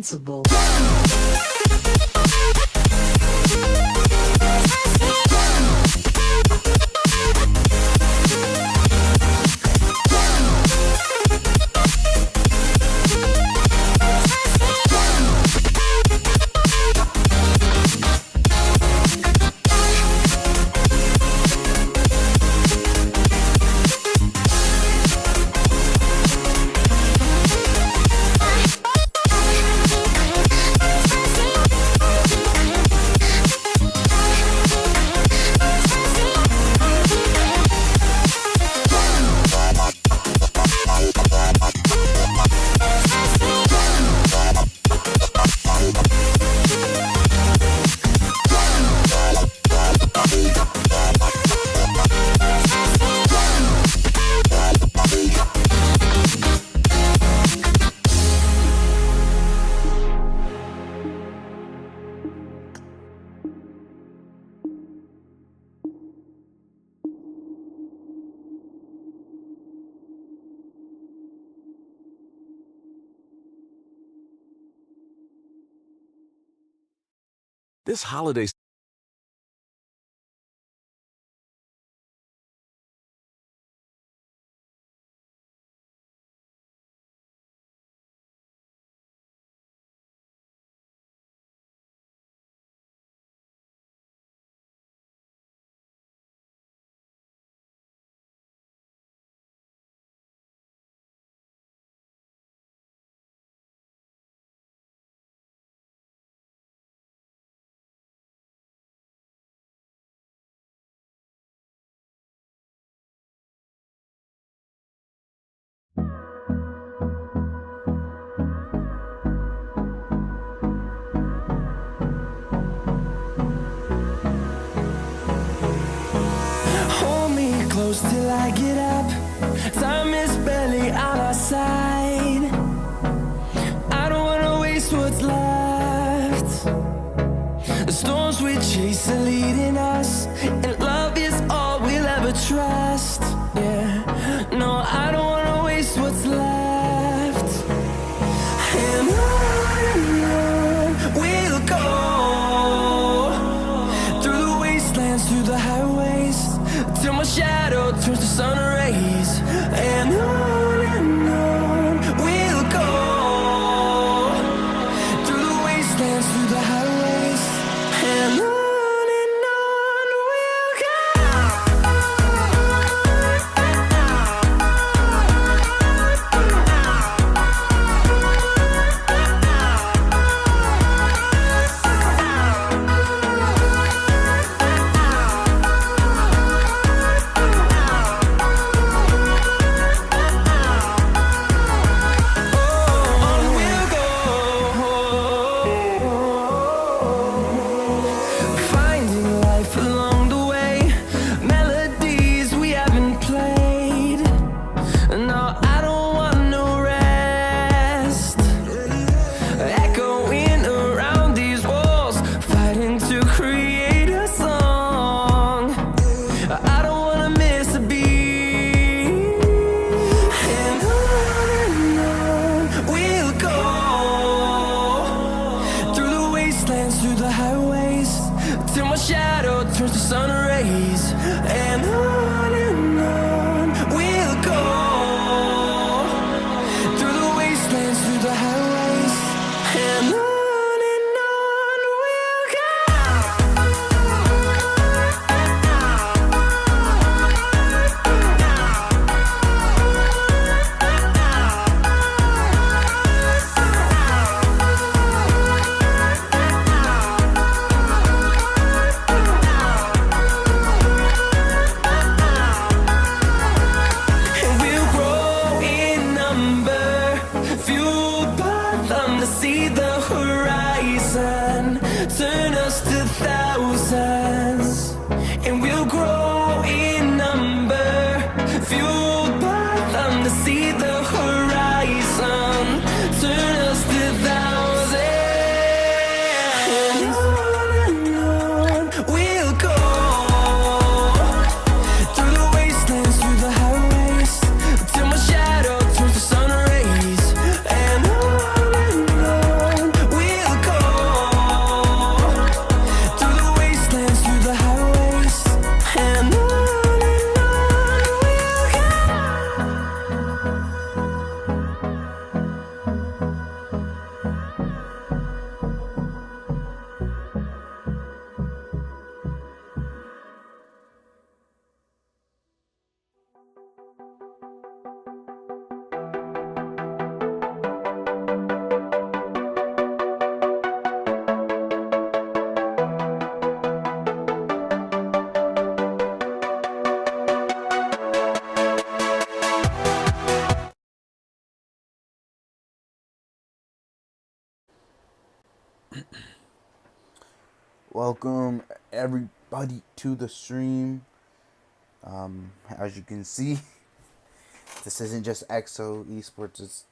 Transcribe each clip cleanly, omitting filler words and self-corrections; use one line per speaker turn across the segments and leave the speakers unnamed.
invincible.
This holiday
till I get up. Time is barely on our side. I don't wanna waste what's left. The storms we chase are leading us, and love is all we'll ever trust. Yeah, no, I don't wanna waste what's left. And on we'll go, through the wastelands, through the highways, till my shadow turns to sun rays. And on we'll go, through the wastelands, through the highways, and on we'll go.
Welcome everybody to the stream. As you can see, this isn't just EXO Esports'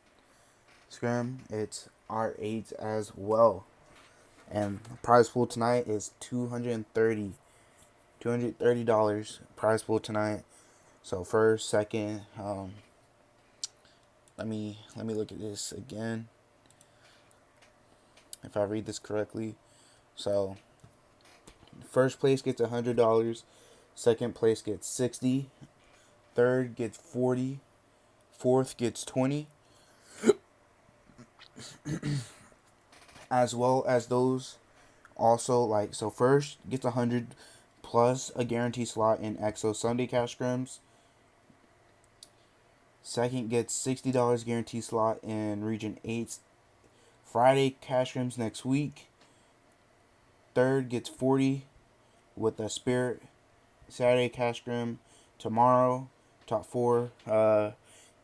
Scrim, it's R8 as well. And the prize pool tonight is $230 prize pool tonight. So first, second, let me look at this again. If I read this correctly. So first place gets $100, second place gets $60, third gets $40, fourth gets $20, as well as those also like, so first gets $100 plus a guarantee slot in EXO Sunday Cash Scrims. Second gets $60 guarantee slot in Region 8's Friday Cash Scrims next week. Third gets $40 with a Spirit Saturday Cash Scrim tomorrow. Top 4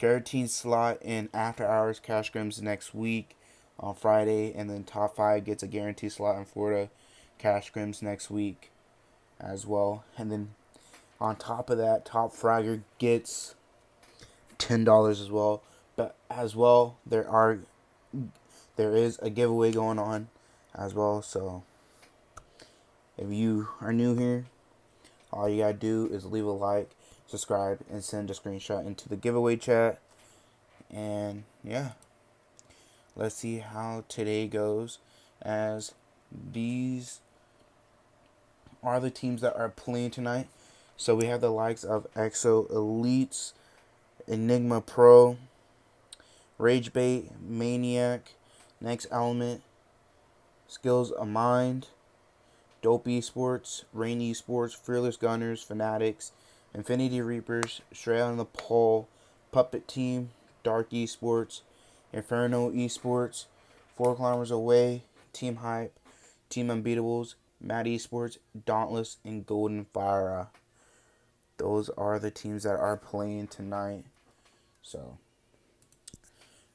guaranteed slot in After Hours Cash Scrims next week on Friday. And then top 5 gets a guaranteed slot in Florida Cash Scrims next week as well. And then on top of that, top fragger gets $10 as well. But as well, there is a giveaway going on as well. So if you are new here, all you gotta do is leave a like, subscribe, and send a screenshot into the giveaway chat. And yeah, let's see how today goes, as these are the teams that are playing tonight. So we have the likes of EXO Elites, Enigma Pro, Ragebait, Maniac, Next Element, Skills of Mind, Dope Esports, Rain Esports, Fearless Gunners, Fanaticz, Infinity Reapers, Straight on the Pole, Puppet Team, DarK Esports, INFERNO Esports, 4 Kilometers Away, Team Hype, Team Unbeatables, Mad Esports, Dauntless, and Golden Fire. Those are the teams that are playing tonight. So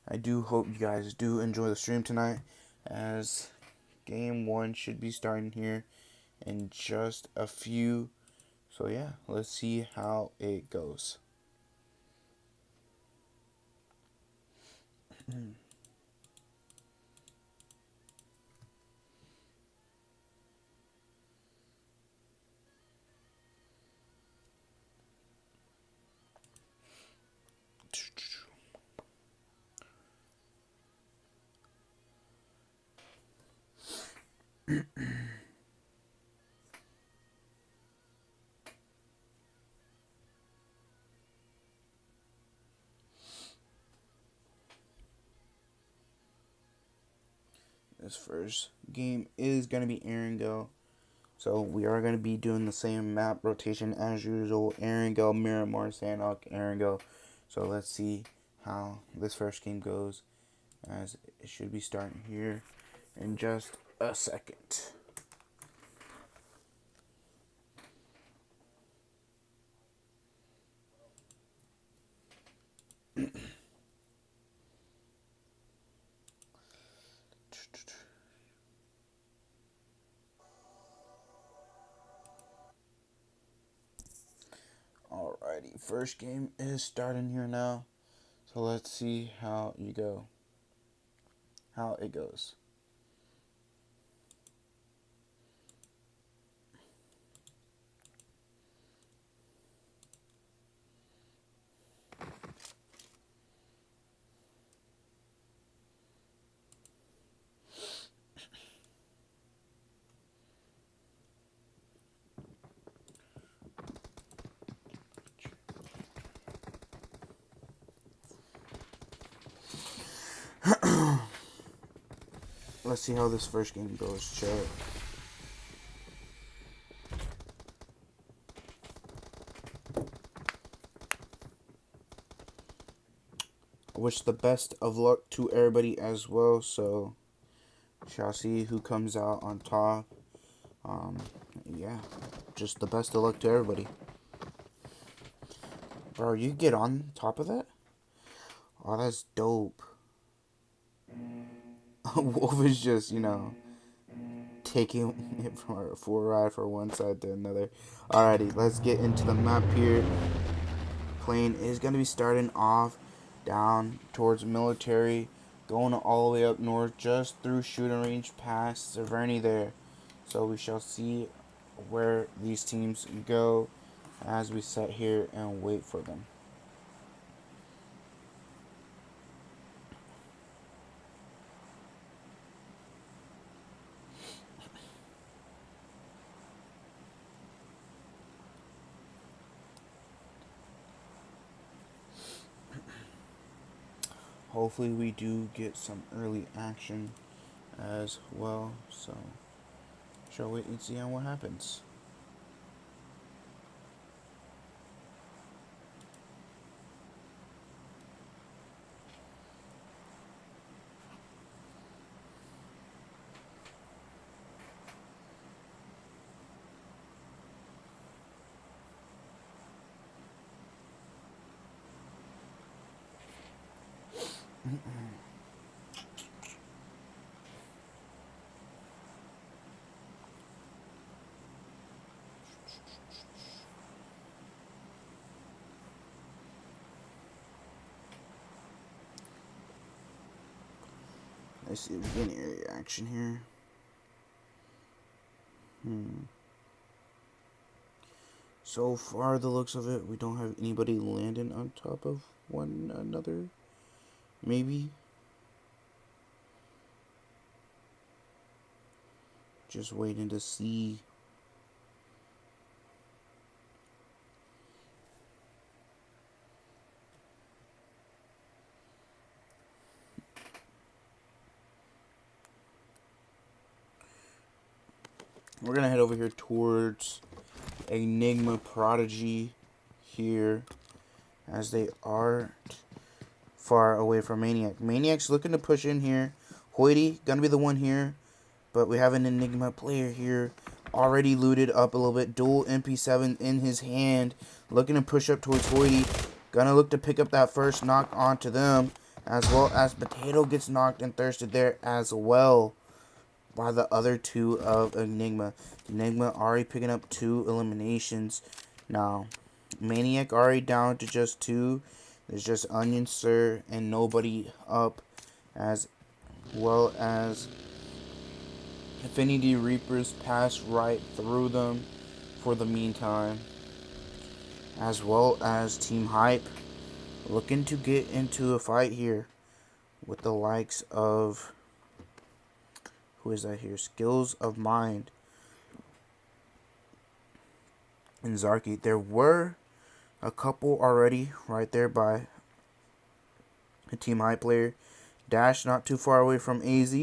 I do hope you guys do enjoy the stream tonight, as Game 1 should be starting here in just a few. So yeah, let's see how it goes. This first game is going to be Erangel. So we are going to be doing the same map rotation as usual. Erangel, Miramar, Sanhok, Erangel. So let's see how this first game goes, as it should be starting here in just a second. Alrighty, first game is starting here now. So let's see how it goes. Let's see how this first game goes, chat. I wish the best of luck to everybody as well, so shall see who comes out on top. Yeah, just the best of luck to everybody. Bro, you get on top of that? Oh, that's dope. Wolf is just, taking it for a ride from one side to another. Alrighty, let's get into the map here. Plane is going to be starting off down towards military, going all the way up north, just through shooting range past Zohnny there. So we shall see where these teams go as we sit here and wait for them. Hopefully we do get some early action as well, so shall wait and see on what happens. Let's see if we get any area action here. So far, the looks of it, we don't have anybody landing on top of one another. Maybe. Just waiting to see. We're going to head over here towards Enigma Prodigy here, as they aren't far away from Maniac. Maniac's looking to push in here. Hoity going to be the one here, but we have an Enigma player here already looted up a little bit. Dual MP7 in his hand, looking to push up towards Hoity. Going to look to pick up that first knock onto them, as well as Potato gets knocked and thirsted there as well by the other two of Enigma. Enigma already picking up 2 eliminations. Now, Maniac already down to just 2. There's just Onion Sir and nobody up, as well as Infinity Reapers pass right through them for the meantime, as well as Team Hype looking to get into a fight here with the likes of, who is that here? Skills of Mind and Zarky. There were a couple already right there by a Team Hype player. Dash not too far away from AZ,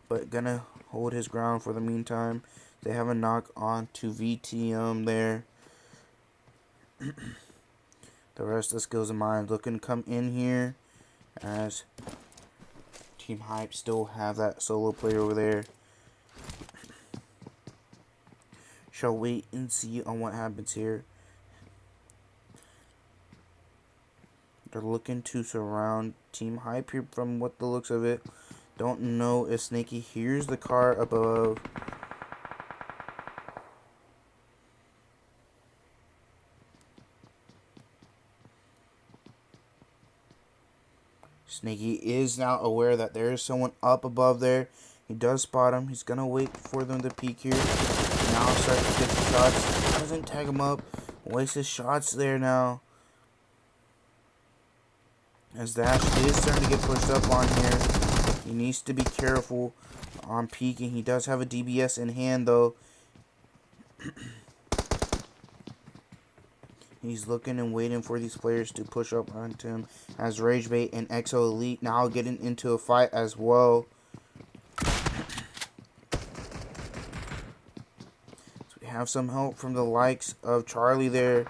but gonna hold his ground for the meantime. They have a knock on to VTM there. The rest of the Skills of Mind looking to come in here, as Team Hype still have that solo player over there. Shall wait and see on what happens here. They're looking to surround Team Hype here from what the looks of it. Don't know if Snaky hears the car above. Snaky is now aware that there is someone up above there. He does spot him. He's going to wait for them to peek here. Now start to get the shots. Doesn't tag him up. Wastes his shots there now, as Dash is starting to get pushed up on here. He needs to be careful on peeking. He does have a DBS in hand, though. He's looking and waiting for these players to push up onto him, as Ragebait and Exo Elite now getting into a fight as well. So we have some help from the likes of Charlie there,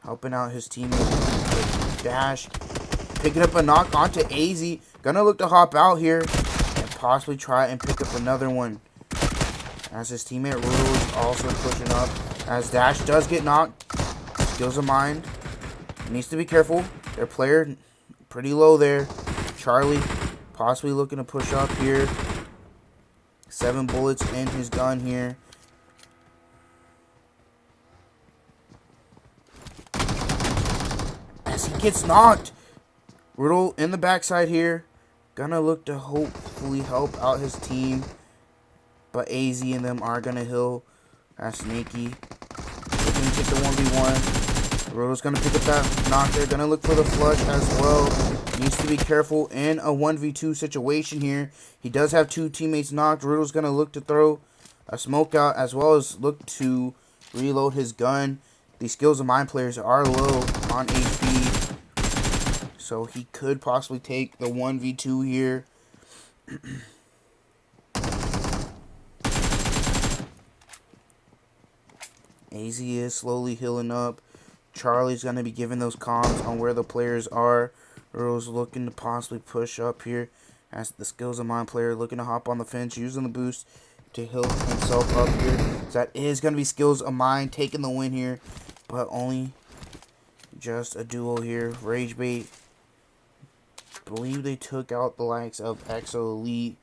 helping out his teammate. Dash picking up a knock onto AZ. Gonna look to hop out here and possibly try and pick up another one, as his teammate Rule is also pushing up, as Dash does get knocked. Skills of Mind needs to be careful. Their player pretty low there. Charlie possibly looking to push up here. 7 bullets in his gun here. As he gets knocked. Riddle in the backside here. Gonna look to hopefully help out his team. But AZ and them are gonna heal. That's Snaky. Looking to get the 1v1. Riddle's gonna pick up that knock there. Gonna look for the flush as well. Needs to be careful in a 1v2 situation here. He does have 2 teammates knocked. Riddle's gonna look to throw a smoke out as well as look to reload his gun. The skills of mine players are low on HP. So he could possibly take the 1v2 here. AZ is slowly healing up. Charlie's going to be giving those comms on where the players are. Earl's looking to possibly push up here. As the skills of mine player looking to hop on the fence, using the boost to heal himself up here. So that is going to be skills of mine taking the win here. But only just a duo here. Ragebait. Believe they took out the likes of Exo Elite.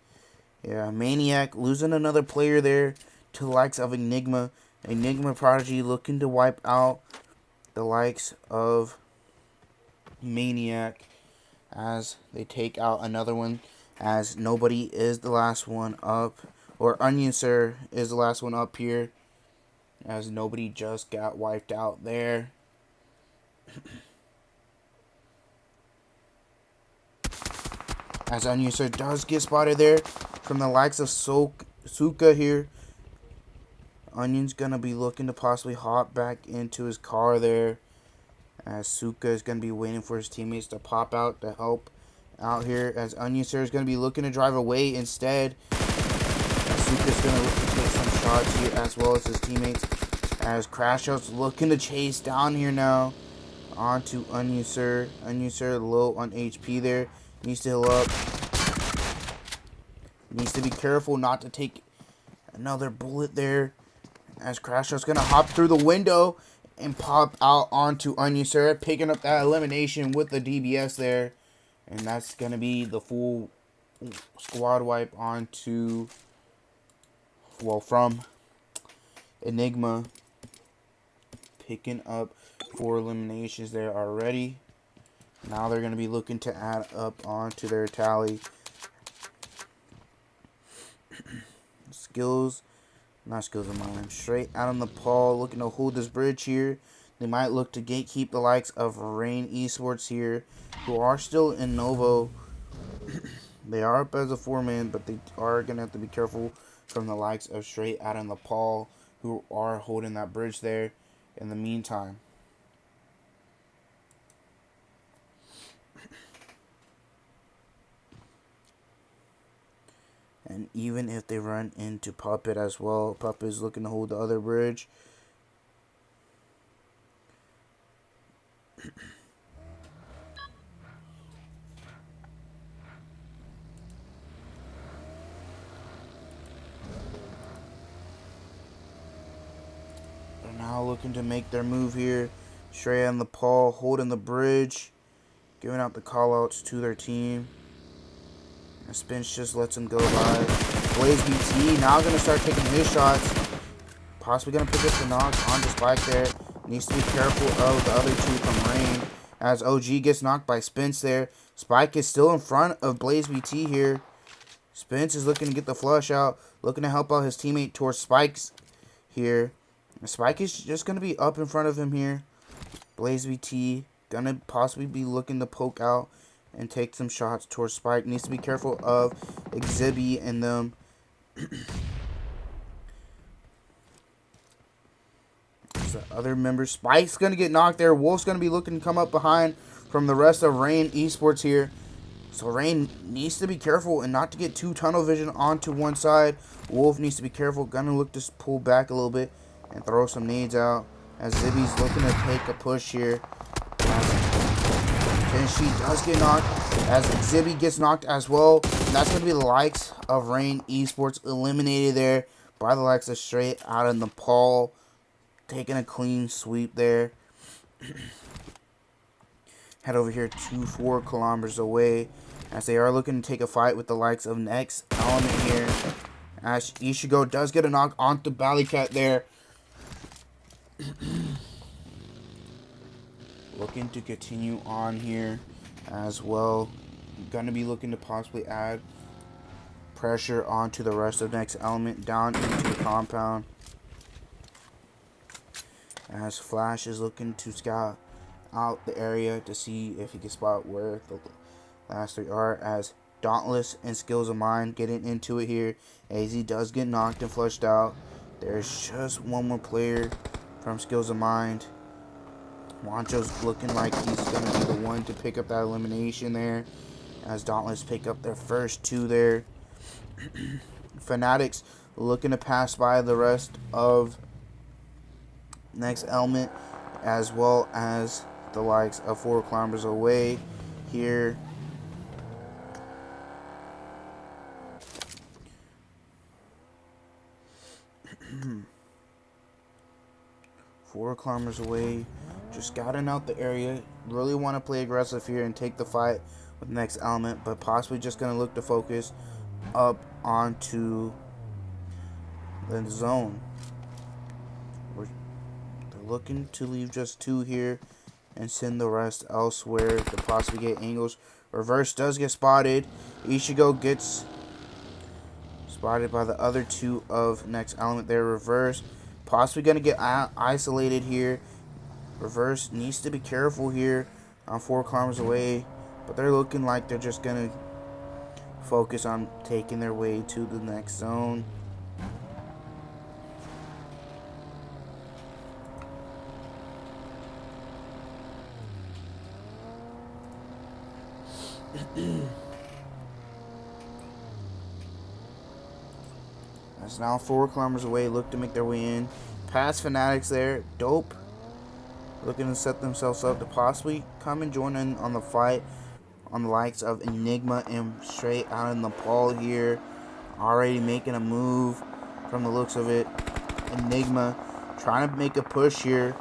Yeah, Maniac losing another player there to the likes of Enigma. Enigma Prodigy looking to wipe out the likes of Maniac as they take out another one, as nobody is the last one up, or Onion Sir is the last one up here, as nobody just got wiped out there. As Onion Sir does get spotted there from the likes of Suka here. Onion's gonna be looking to possibly hop back into his car there, as Suka is gonna be waiting for his teammates to pop out to help out here, as Onion Sir is gonna be looking to drive away instead. Suka's gonna look to take some shots here as well as his teammates, as Crash Out's looking to chase down here now onto Onion Sir. Onion Sir low on HP there, needs to heal up, needs to be careful not to take another bullet there, as Crash Out's gonna hop through the window and pop out onto Onion Sir, picking up that elimination with the DBS there. And that's gonna be the full squad wipe onto, well, from Enigma, picking up 4 eliminations there already. Now they're gonna be looking to add up onto their tally. Not skills of mine. Straight out of Nepal, looking to hold this bridge here. They might look to gatekeep the likes of Rain Esports here, who are still in Novo. They are up as a 4-man, but they are going to have to be careful from the likes of Straight out of Nepal, who are holding that bridge there in the meantime. And even if they run into Puppet as well, Puppet is looking to hold the other bridge. They're now looking to make their move here. Straight on the Paul, holding the bridge, giving out the callouts to their team. Spence just lets him go by. Blaze BT now going to start taking his shots. Possibly going to pick up the knocks on the Spike there. Needs to be careful of the other 2 from Rain, as OG gets knocked by Spence there. Spike is still in front of Blaze BT here. Spence is looking to get the flush out, looking to help out his teammate towards Spikes here. Spike is just going to be up in front of him here. Blaze BT going to possibly be looking to poke out and take some shots towards Spike. Needs to be careful of Exhibit and them. The other members. Spike's going to get knocked there. Wolf's going to be looking to come up behind from the rest of Rain Esports here. So Rain needs to be careful and not to get too tunnel vision onto one side. Wolf needs to be careful. Going to look to pull back a little bit and throw some nades out, as Zibby's looking to take a push here. And she does get knocked, as Exhibit gets knocked as well. And that's going to be the likes of Rain Esports eliminated there by the likes of Straight out of Nepal. Taking a clean sweep there. Head over here 2-4 kilometers away, as they are looking to take a fight with the likes of Next Element here. As Ishigo does get a knock onto Ballycat there. Looking to continue on here as well. Going to be looking to possibly add pressure onto the rest of next element down into the compound. As Flash is looking to scout out the area to see if he can spot where the last three are. As Dauntless and Skills of Mine getting into it here. AZ does get knocked and flushed out. There's just one more player from Skills of Mind. Wancho's looking like he's going to be the one to pick up that elimination there. As Dauntless pick up their first two there. Fanaticz looking to pass by the rest of next element, as well as the likes of 4 kilometers away here. Four kilometers away, just scouting out the area. Really want to play aggressive here and take the fight with the next element, but possibly just going to look to focus up onto the zone. They're looking to leave just 2 here and send the rest elsewhere to possibly get angles. Reverse does get spotted. Ishigo gets spotted by the other 2 of next element there. Reverse possibly going to get isolated here. Reverse needs to be careful here on 4 kilometers away, but they're looking like they're just going to focus on taking their way to the next zone. That's now 4 kilometers away. Look to make their way in. Past Fanaticz there. Dope looking to set themselves up to possibly come and join in on the fight on the likes of Enigma and straight out in Nepal here. Already making a move from the looks of it. Enigma trying to make a push here,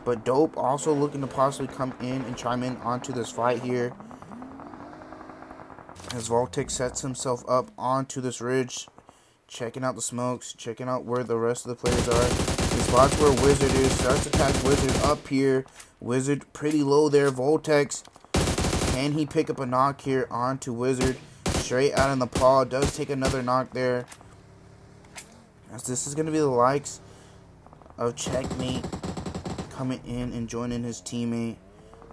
but Dope also looking to possibly come in and chime in onto this fight here. As Voltic sets himself up onto this ridge, checking out the smokes, checking out where the rest of the players are. He spots where Wizard is, starts to attack Wizard up here. Wizard pretty low there. Voltex, can he pick up a knock here onto Wizard? Straight out in the paw, does take another knock there. As this is going to be the likes of Checkmate coming in and joining his teammate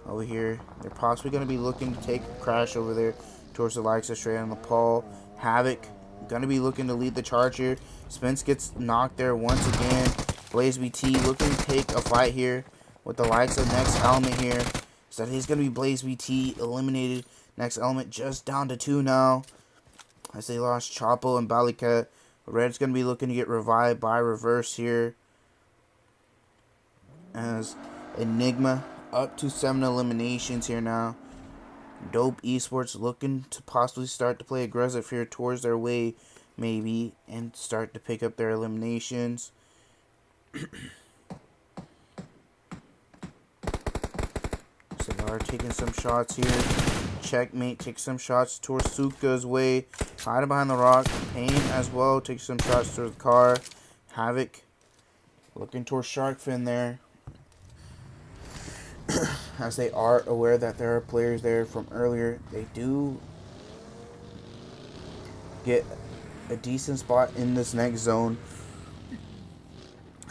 over here. They're possibly going to be looking to take a crash over there towards the likes of straight out in the paw. Havoc going to be looking to lead the charge here. Spence gets knocked there once again. Blaze BT looking to take a fight here with the likes of next element here. So that is going to be Blaze BT eliminated. Next element just down to 2 now, as they lost Chapo and Ballycat. Red's going to be looking to get revived by Reverse here, as Enigma up to 7 eliminations here now. Dope Esports looking to possibly start to play aggressive here towards their way, maybe, and start to pick up their eliminations. So they are taking some shots here. Checkmate takes some shots towards Suka's way, hiding behind the rock. Pain as well takes some shots towards the car. Havoc looking towards Sharkfin there, as they are aware that there are players there from earlier. They do get a decent spot in this next zone,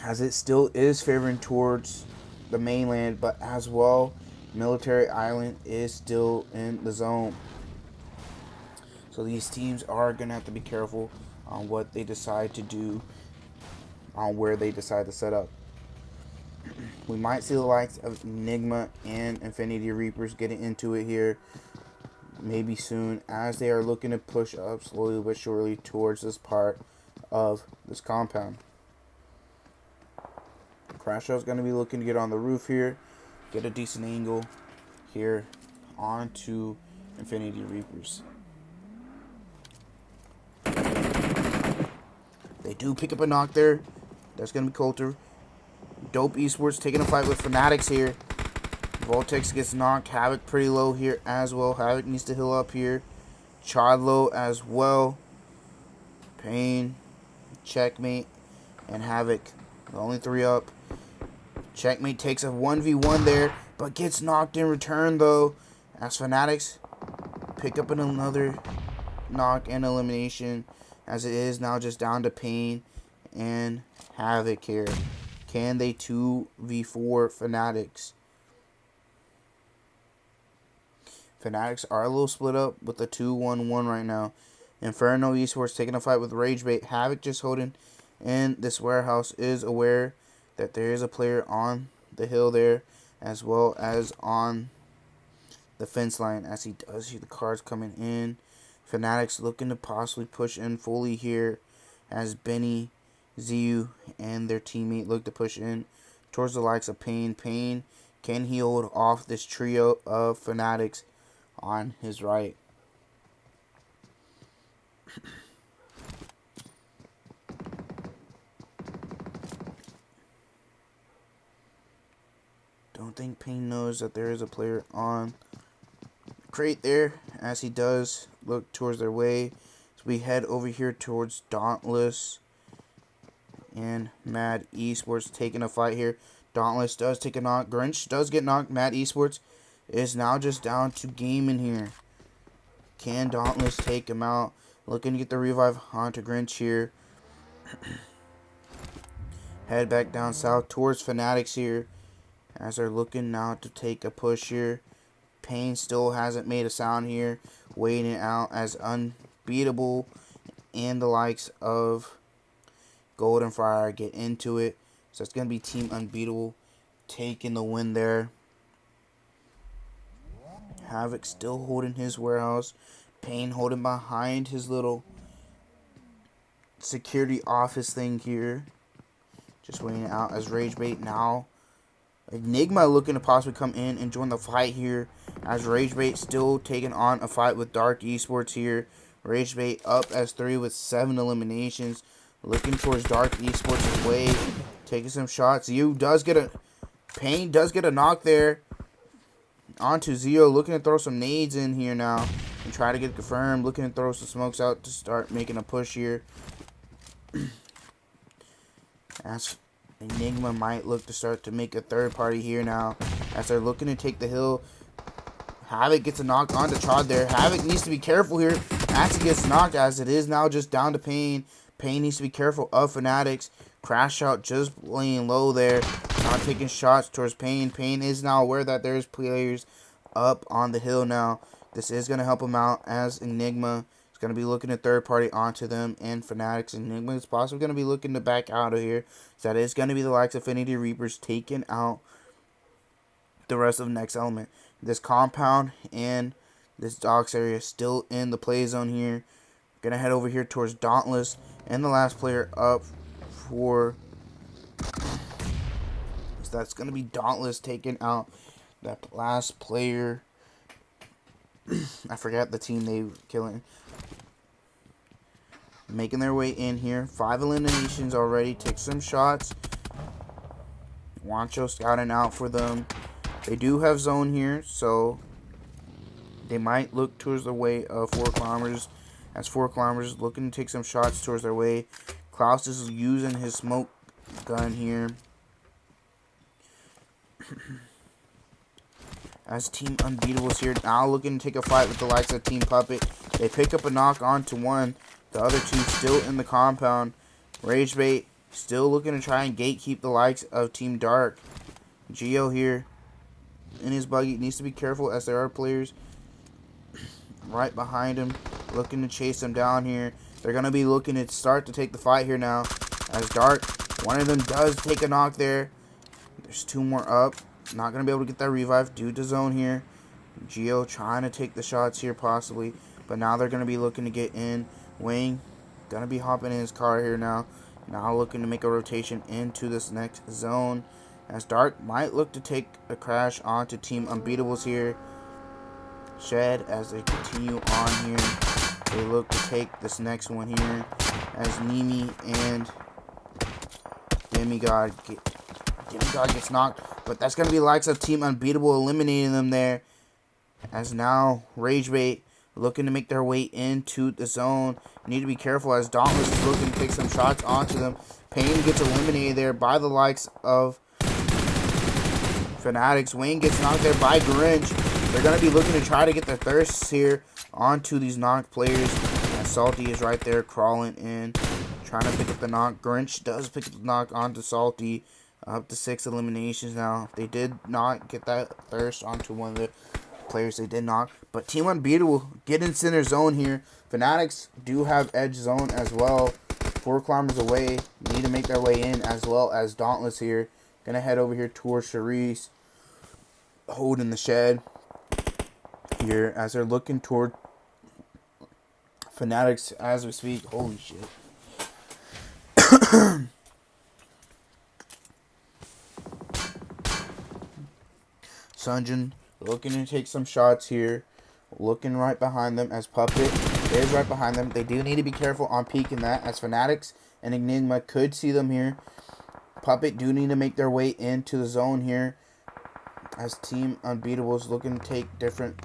as it still is favoring towards the mainland, but as well Military Island is still in the zone. So these teams are going to have to be careful on what they decide to do, on where they decide to set up. We might see the likes of Enigma and Infinity Reapers getting into it here maybe soon, as they are looking to push up slowly but surely towards this part of this compound. Crasho is going to be looking to get on the roof here, get a decent angle here onto Infinity Reapers. They do pick up a knock there. That's going to be Coulter. Dope Esports taking a fight with Fanaticz here. Voltex gets knocked. Havoc pretty low here as well. Havoc needs to heal up here. Chad low as well. Pain Checkmate, and Havoc. The only 3 up. Checkmate takes a 1v1 there, but gets knocked in return though. As Fanaticz pick up another knock and elimination, as it is now just down to Pain and Havoc here. Can they 2v4 Fanaticz? Fanaticz are a little split up with a 2-1-1 right now. Inferno Esports taking a fight with Ragebait. Havoc just holding in this warehouse, is aware that there is a player on the hill there, as well as on the fence line, as he does see the cars coming in. Fanaticz looking to possibly push in fully here, as Benny, Ziu, and their teammate look to push in towards the likes of Pain. Pain, can he hold off this trio of Fanaticz on his right? Don't think Pain knows that there is a player on crate there, as he does look towards their way. So we head over here towards Dauntless and Mad Esports taking a fight here. Dauntless does take a knock. Grinch does get knocked. Mad Esports is now just down to game in here. Can Dauntless take him out? Looking to get the revive onto Grinch here. Head back down south towards Fanaticz here, as they're looking now to take a push here. Pain still hasn't made a sound here, waiting out as Unbeatable and the likes of Golden Fire get into it. So it's going to be Team Unbeatable taking the win there. Havoc still holding his warehouse. Pain holding behind his little security office thing here. Just waiting out as Ragebait now. Enigma looking to possibly come in and join the fight here, as Ragebait still taking on a fight with DarK Esports here. Ragebait up as 3 with 7 eliminations. Looking towards DarK Esports' way. Taking some shots. Pain does get a knock there onto Zio. Looking to throw some nades in here now and try to get confirmed. Looking to throw some smokes out to start making a push here. As Enigma might look to start to make a third party here now, as they're looking to take the hill. Havoc gets a knock onto Chod there. Havoc needs to be careful here as he gets knocked, as it is now just down to Pain. Pain needs to be careful of Fanaticz. Crash out just laying low there. Not taking shots towards Pain. Pain is now aware that there's players up on the hill now. This is going to help him out, as Enigma is going to be looking to third party onto them and Fanaticz. Enigma is possibly going to be looking to back out of here. So that is going to be the likes of Affinity Reapers taking out the rest of Next Element. This compound and this docks area still in the play zone here. Gonna head over here towards Dauntless, and the last player up for, so that's gonna be Dauntless taking out that last player. I forgot the team they were killing. Making their way in here. 5 eliminations already. Take some shots. Wancho scouting out for them. They do have zone here, so they might look towards the way of 4 kilometers. As 4 kilometers looking to take some shots towards their way. Klaus is using his smoke gun here. As Team Unbeatables here now looking to take a fight with the likes of Team Puppet. They pick up a knock onto one. The other 2 still in the compound. Ragebait still looking to try and gatekeep the likes of Team DarK. Geo here in his buggy needs to be careful, as there are players right behind him looking to chase him down here. They're going to be looking to start to take the fight here now, as DarK, one of them does take a knock there. There's 2 more up. Not going to be able to get that revive due to zone here. Geo trying to take the shots here possibly, but now they're going to be looking to get in. Wayne going to be hopping in his car here now. Now looking to make a rotation into this next zone, as DarK might look to take a crash onto Team Unbeatables here. Shed, as they continue on here, they look to take this next one here, as Nimi and Demigod gets knocked, but that's going to be the likes of Team Unbeatable eliminating them there, as now Ragebait looking to make their way into the zone. You need to be careful as Dauntless is looking to take some shots onto them. Payne gets eliminated there by the likes of Fanaticz. Wayne gets knocked there by Grinch. They're going to be looking to try to get their thirsts here onto these knocked players. And Salty is right there crawling in, trying to pick up the knock. Grinch does pick up the knock onto Salty. Up to 6 eliminations now. They did not get that thirst onto one of the players. They did not. But Team Unbeatable get in center zone here. Fanaticz do have edge zone as well. 4 kilometers away. Need to make their way in, as well as Dauntless here. Gonna head over here towards Charisse. Holding the shed here as they're looking toward Fanaticz as we speak. Holy shit. Sunjin looking to take some shots here. Looking right behind them as Puppet is right behind them. They do need to be careful on peeking that, as Fanaticz and Enigma could see them here. Puppet do need to make their way into the zone here, as Team Unbeatables looking to take different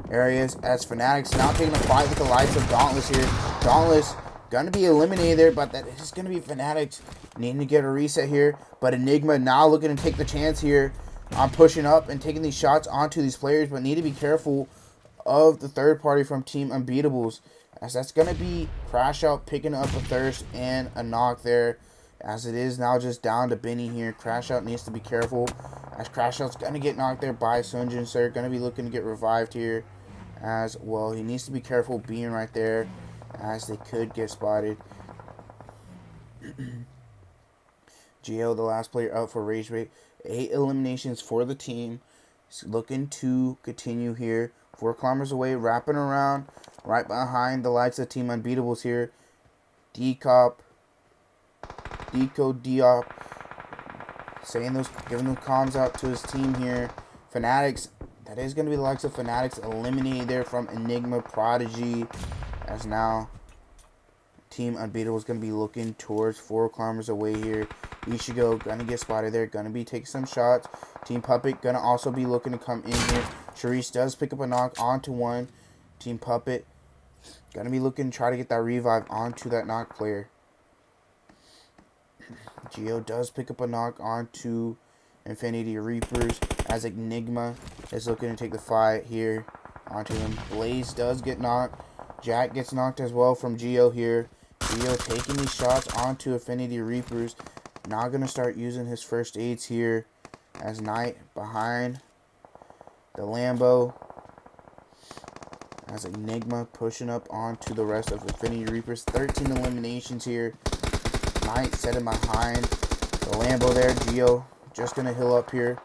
areas, as Fanaticz now taking a fight with the likes of Dauntless here. Dauntless gonna be eliminated there, but that is gonna be Fanaticz needing to get a reset here. But Enigma now looking to take the chance here on pushing up and taking these shots onto these players, but need to be careful of the third party from Team Unbeatables, as that's gonna be Crash Out picking up a thirst and a knock there, as it is now just down to Benny here. Crash Out needs to be careful, as Crash Out's gonna get knocked there by Sunjin, so they're gonna be looking to get revived here as well. He needs to be careful being right there, as they could get spotted. Gio, the last player up for Ragebait. 8 eliminations for the team. He's looking to continue here. 4 kilometers away, wrapping around right behind the likes of Team Unbeatables here. Deco Diop saying those, giving them comms out to his team here. Fanaticz, that is going to be the likes of Fanaticz eliminated there from Enigma Prodigy, as now Team Unbeatable is going to be looking towards 4 kilometers away here. Ishigo going to get spotted there, going to be taking some shots. Team Puppet going to also be looking to come in here. Charisse does pick up a knock onto one. Team Puppet going to be looking to try to get that revive onto that knock player. Gio does pick up a knock onto Infinity Reapers, as Enigma is looking to take the fight here onto him. Blaze does get knocked. Jack gets knocked as well from Gio here. Gio taking these shots onto Infinity Reapers. Now going to start using his first aids here, as Knight behind the Lambo, as Enigma pushing up onto the rest of Infinity Reapers. 13 eliminations here. Knight setting behind the Lambo there. Gio just going to heal up here.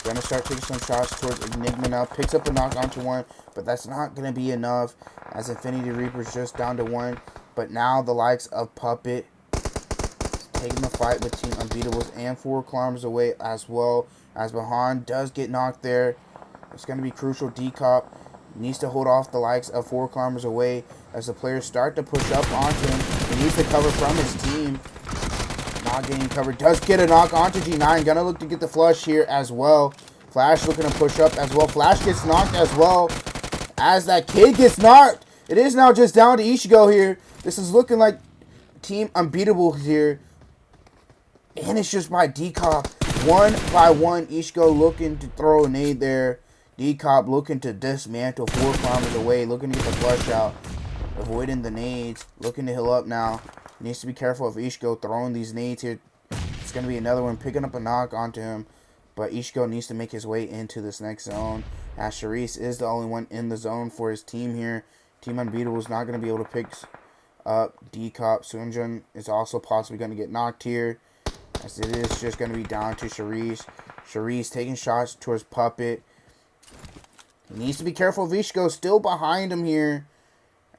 Going to start taking some shots towards Enigma now. Picks up a knock onto one, but that's not going to be enough, as Infinity Reaper's just down to 1. But now the likes of Puppet taking the fight with Team Unbeatables, and 4 kilometers away as well, as Bahan does get knocked there. It's going to be crucial. Decop needs to hold off the likes of 4 kilometers away, as the players start to push up onto him. He needs to cover from his team. Not getting covered. Does get a knock onto G9. Gonna look to get the flush here as well. Flash looking to push up as well. Flash gets knocked as well, as that kid gets knocked. It is now just down to Ishigo here. This is looking like Team Unbeatable here. And it's just by Decop. 1 by 1. Ishigo looking to throw a nade there. Decop looking to dismantle 4 kilometers away. Looking to get the flush out. Avoiding the nades. Looking to heal up now. Needs to be careful of Ishigo throwing these nades here. It's going to be another one. Picking up a knock onto him. But Ishigo needs to make his way into this next zone, as Charisse is the only one in the zone for his team here. Team Unbeatable is not going to be able to pick up Decop. Sunjun is also possibly going to get knocked here, as it is just going to be down to Charisse. Charisse taking shots towards Puppet. He needs to be careful of Ishigo still behind him here,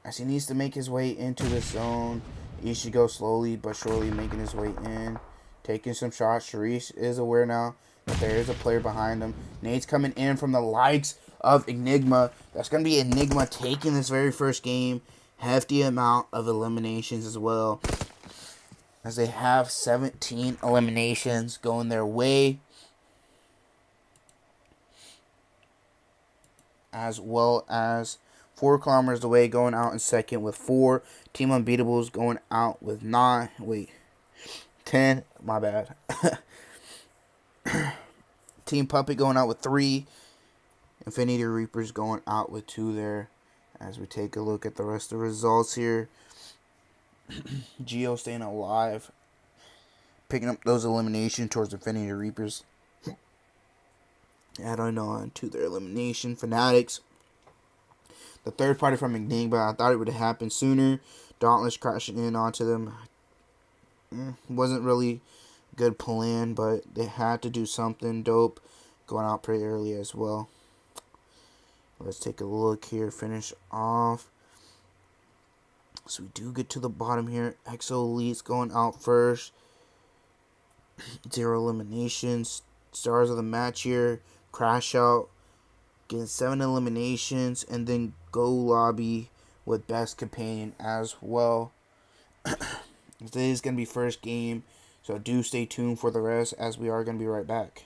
as he needs to make his way into the zone. Ishigo slowly but surely making his way in, taking some shots. Charisse is aware now that there is a player behind him. Nade's coming in from the likes of Enigma. That's going to be Enigma taking this very first game. Hefty amount of eliminations as well, as they have 17 eliminations going their way, as well as 4 kilometers away going out in second with 4. Team Unbeatables going out with 9. Wait, 10. My bad. Team Puppet going out with 3. Infinity Reapers going out with 2 there. As we take a look at the rest of the results here. Geo staying alive. Picking up those eliminations towards Infinity Reapers. Adding on to their elimination. Fanaticz. The third party from McNing, but I thought it would have happened sooner. Dauntless crashing in onto them. Wasn't really a good plan, but they had to do something. Dope going out pretty early as well. Let's take a look here. Finish off. So we do get to the bottom here. Exo Elite's going out first. 0 eliminations. Stars of the match here. Crash out. Getting 7 eliminations. And then Go Lobby with Best Companion as well. This is going to be first game. So do stay tuned for the rest, as we are going to be right back.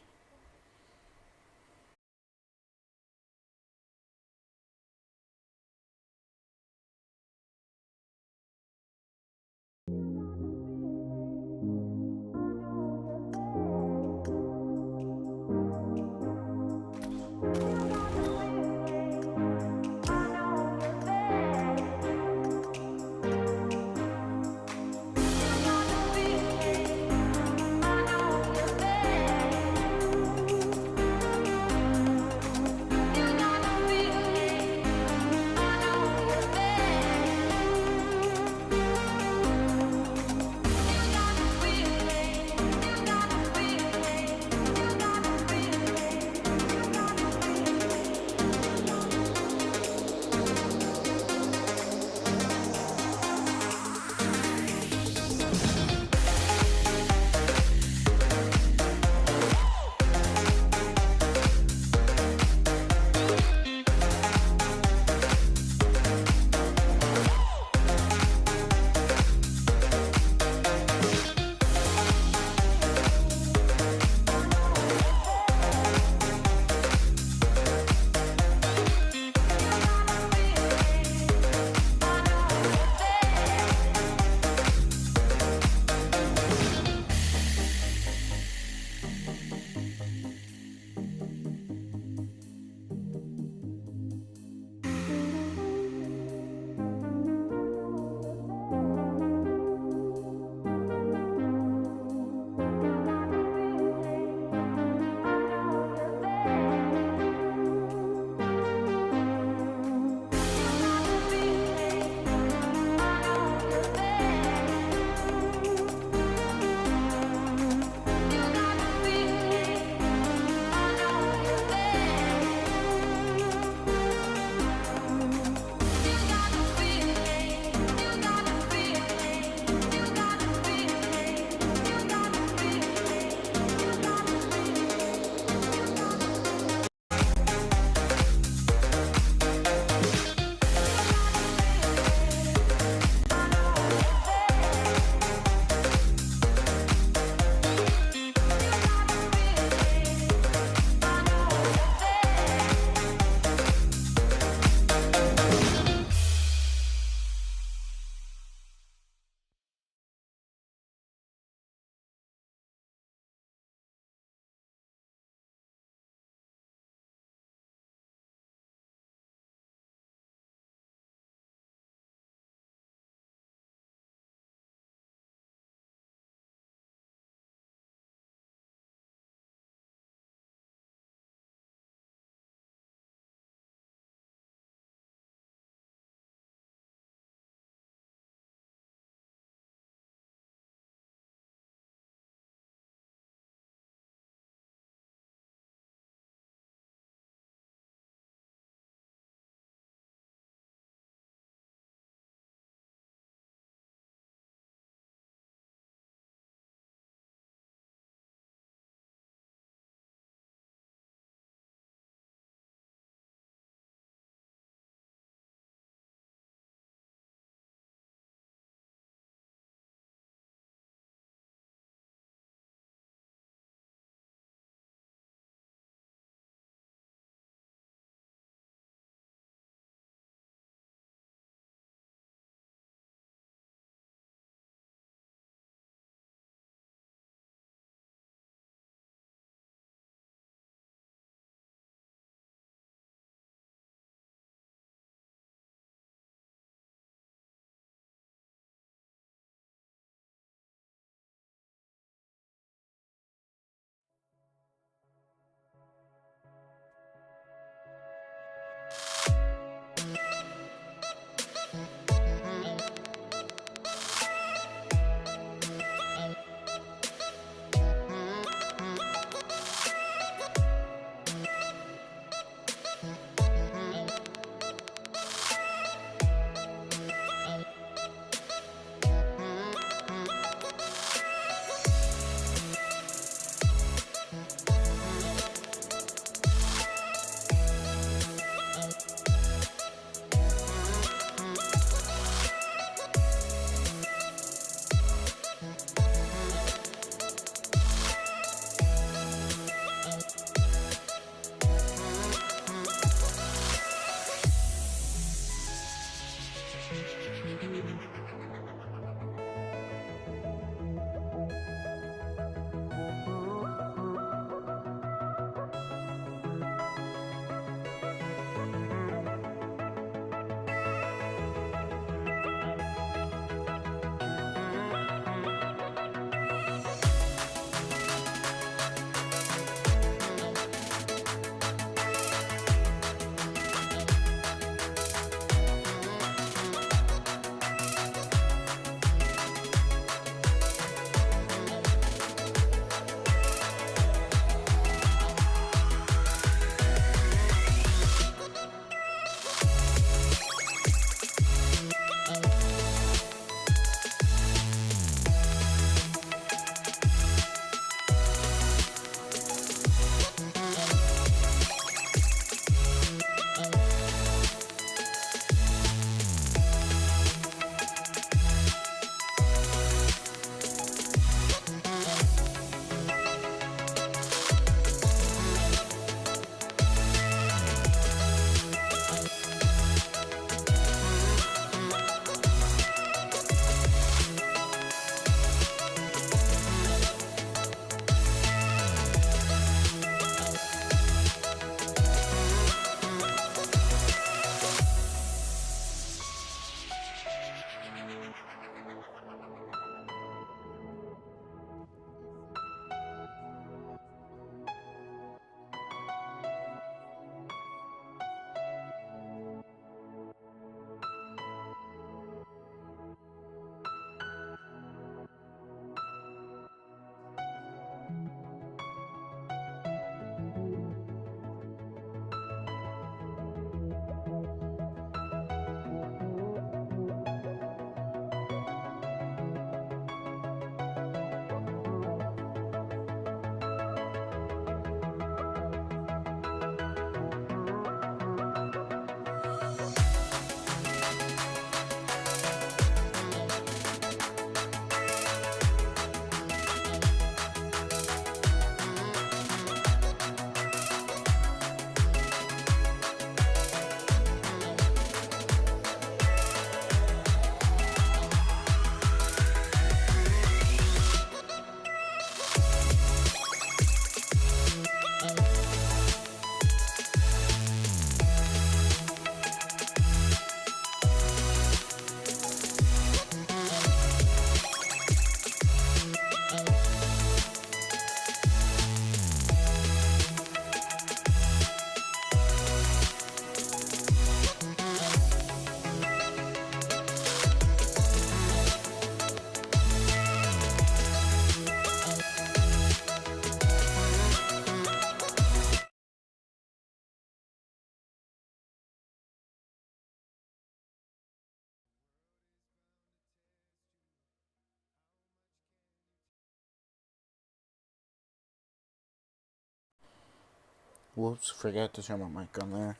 Whoops, forgot to turn my mic on there.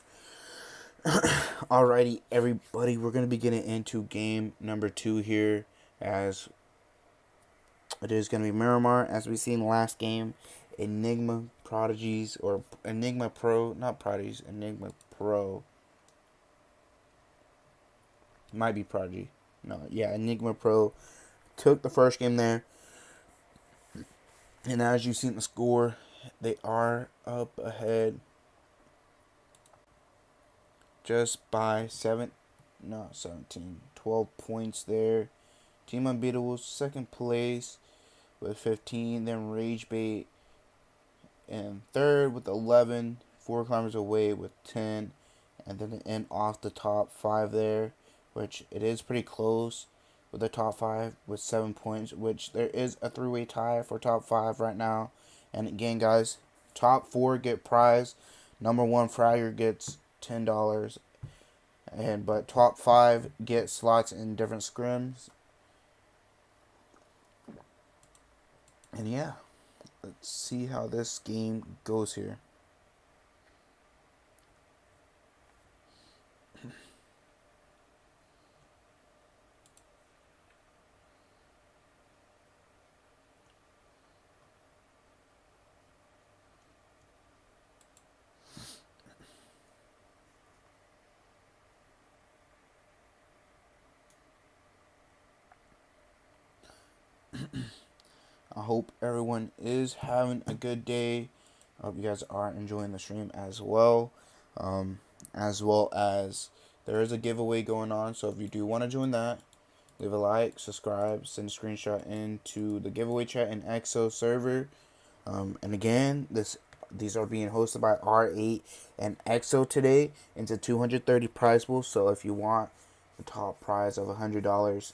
Alrighty, everybody, we're going to be getting into game number 2 here, as it is going to be Miramar, as we've seen last game. Enigma Prodigies, or Enigma Pro, not Prodigies, Enigma Pro. Might be Prodigy. No, yeah, Enigma Pro took the first game there. And as you've seen the score, they are up ahead just by 12 points there. Team Unbeatables, second place with 15. Then Ragebait in third with 11. 4 Climbers away with 10. And then end off the top 5 there, which it is pretty close with the top 5 with 7 points, which there is a 3-way tie for top 5 right now. And again, guys, top 4 get prize. Number 1 fragger gets $10. But top 5 get slots in different scrims. And yeah, let's see how this game goes here. I hope everyone is having a good day. I hope you guys are enjoying the stream as well. As well as there is a giveaway going on. So if you do want to join that, leave a like, subscribe, send a screenshot into the giveaway chat in EXO server. And again, these are being hosted by R8 and EXO today into 230 prize pools. So if you want the top prize of $100,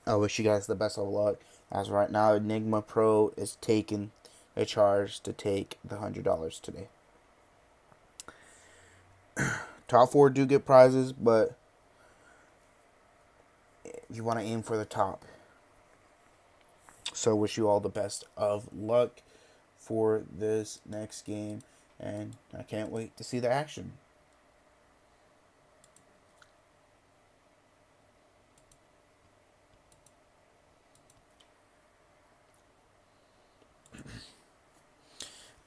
I wish you guys the best of luck. As right now, Enigma Pro is taking a charge to take the $100 today. Top 4 do get prizes, but you want to aim for the top. So wish you all the best of luck for this next game, and I can't wait to see the action.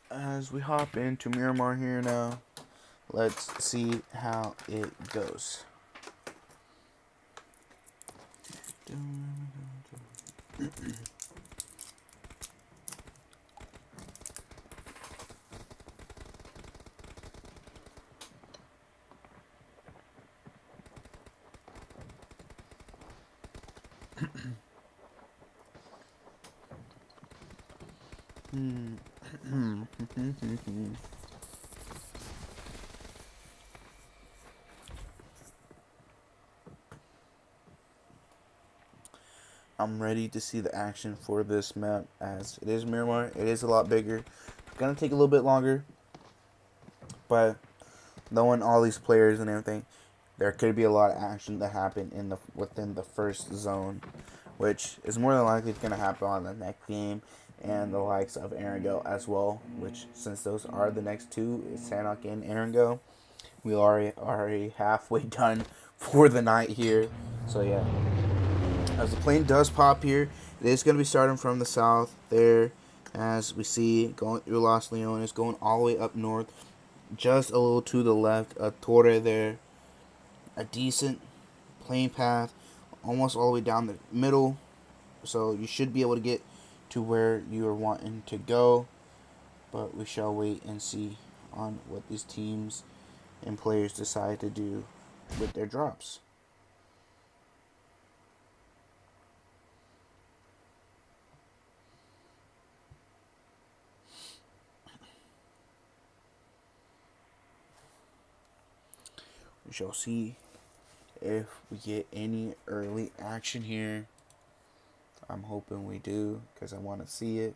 As we hop into Miramar here now, let's see how it goes. I'm ready to see the action for this map, as it is Miramar. It is a lot bigger. It's gonna take a little bit longer, but knowing all these players and everything, there could be a lot of action that happen within the first zone, which is more than likely going to happen on the next game, and the likes of Erangel as well, which, since those are the next two, is Sanhok and Erangel. We are already halfway done for the night here. So yeah, as the plane does pop here, it is going to be starting from the south there, as we see, going through Los Leones, going all the way up north, just a little to the left, a Torre there, a decent plane path, almost all the way down the middle, so you should be able to get to where you are wanting to go, but we shall wait and see on what these teams and players decide to do with their drops. We shall see if we get any early action here. I'm hoping we do, because I want to see it.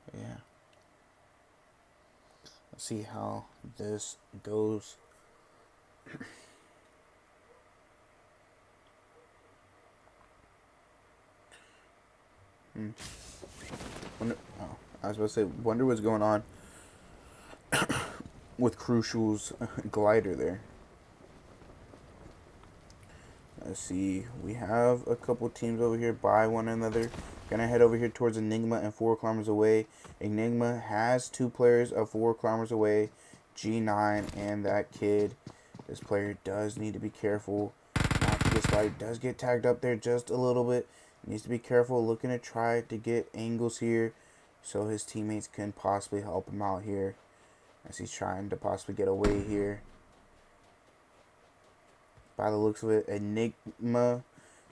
But yeah. Let's see how this goes. Wonder, oh, I was about to say, wonder what's going on with Crucial's glider there. Let's see. We have a couple teams over here by one another. Gonna head over here towards Enigma and 4 kilometers away. Enigma has 2 players of 4 kilometers away. G9 and that kid. This player does need to be careful not to get spotted. Does get tagged up there just a little bit. Needs to be careful. Looking to try to get angles here so his teammates can possibly help him out here as he's trying to possibly get away here. By the looks of it, Enigma,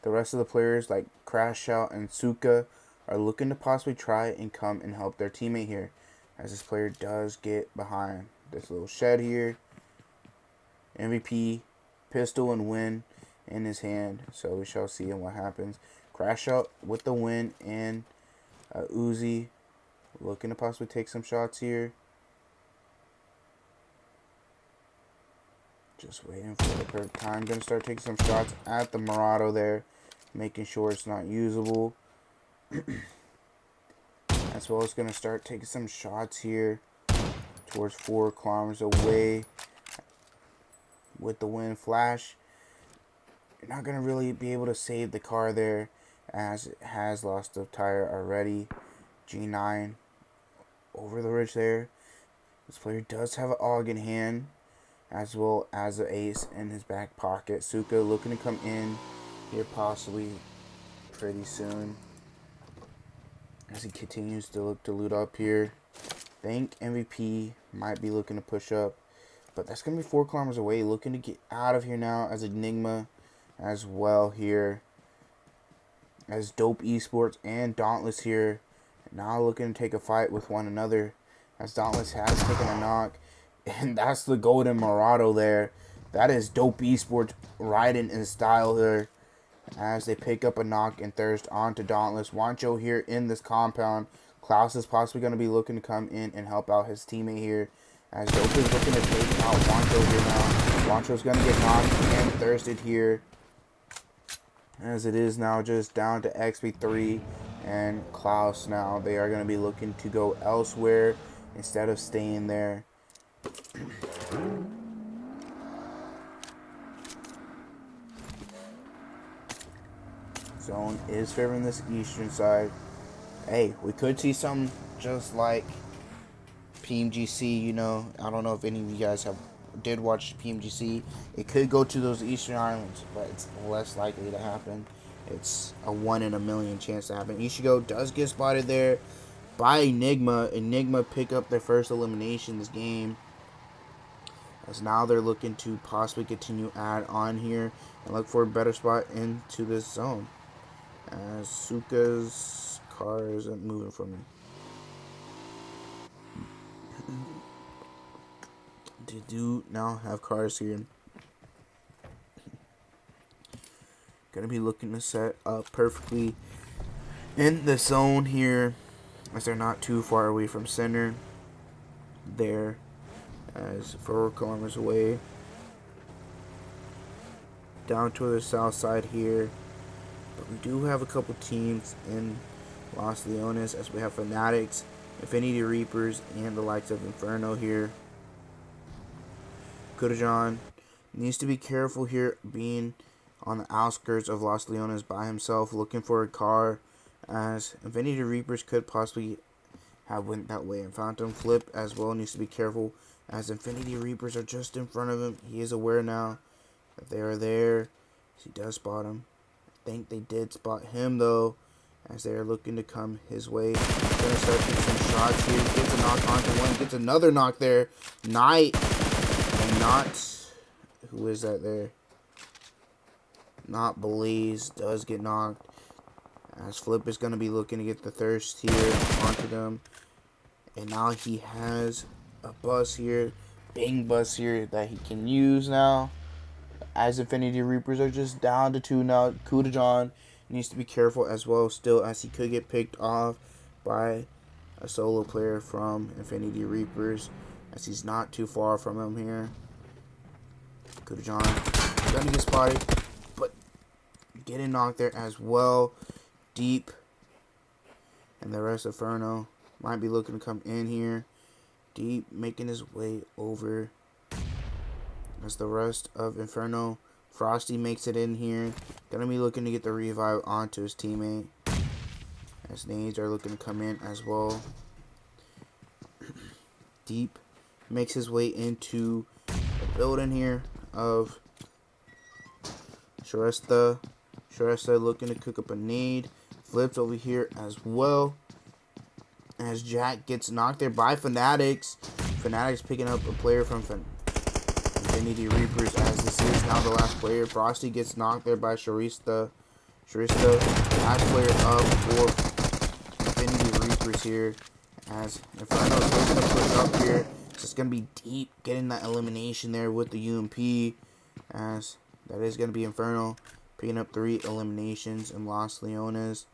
the rest of the players like Crash Out and Suka are looking to possibly try and come and help their teammate here as this player does get behind this little shed here. MVP, pistol and win in his hand, so we shall see what happens. Crash Out with the win and Uzi looking to possibly take some shots here. Just waiting for the perfect time. Gonna start taking some shots at the Murado there, making sure it's not usable. As well as gonna start taking some shots here towards 4 kilometers away with the wind flash. You're not gonna really be able to save the car there as it has lost a tire already. G9 over the ridge there. This player does have an AUG in hand, as well as an ace in his back pocket. Suka looking to come in here possibly pretty soon as he continues to look to loot up here. Think MVP might be looking to push up, but that's going to be 4 kilometers away. Looking to get out of here now as Enigma as well here. As Dope Esports and Dauntless here. Now looking to take a fight with one another as Dauntless has taken a knock. And that's the golden Murado there. That is Dope Esports riding in style here as they pick up a knock and thirst onto Dauntless. Wancho here in this compound. Klaus is possibly going to be looking to come in and help out his teammate here as Dope is looking to take out Wancho here now. Wancho's going to get knocked and thirsted here as it is now just down to XP3 and Klaus now. They are going to be looking to go elsewhere instead of staying there. Zone is favoring this eastern side. Hey, we could see something just like PMGC, you know. I don't know if any of you guys did watch PMGC. It could go to those eastern islands, but it's less likely to happen. It's a 1 in a million chance to happen. Ishigo does get spotted there by Enigma. Enigma pick up their first elimination this game, as now they're looking to possibly continue add on here and look for a better spot into this zone. As Suka's car isn't moving from me. They do now have cars here. Gonna be looking to set up perfectly in the zone here, as they're not too far away from center. There, as 4 kilometers away. Down to the south side here. But we do have a couple teams in Los Leones, as we have Fanaticz, Infinity Reapers, and the likes of INFERNO here. Kudajan needs to be careful here, being on the outskirts of Los Leones by himself, looking for a car, as Infinity Reapers could possibly have went that way. And Phantom Flip as well needs to be careful, as Infinity Reapers are just in front of him. He is aware now that they are there. He does spot him. I think they did spot him though, as they are looking to come his way. He's going to start getting some shots here. Gets a knock onto one. Gets another knock there. Knight. And not... Who is that there? Not Blaze. Does get knocked. As Flip is going to be looking to get the thirst here onto them. And now he has a bus here. Bang bus here that he can use now. As Infinity Reapers are just down to 2 now. Kudajan needs to be careful as well still, as he could get picked off by a solo player from Infinity Reapers, as he's not too far from him here. Kudajan gonna get spotted, but getting knocked there as well. Deep. And the rest of Inferno might be looking to come in here. Deep making his way over as the rest of INFERNO. Frosty makes it in here. Gonna be looking to get the revive onto his teammate. As nades are looking to come in as well. Deep makes his way into the building here of Sharesta. Sharesta looking to cook up a nade. Flips over here as well. As Jack gets knocked there by Fanaticz. Fanaticz picking up a player from Infinity Reapers as this is now the last player. Frosty gets knocked there by Sharista. Sharista, last player up for Infinity Reapers here. As INFERNO is looking to push up here. It's just going to be Deep getting that elimination there with the UMP. As that is going to be INFERNO picking up 3 eliminations in Los Leones.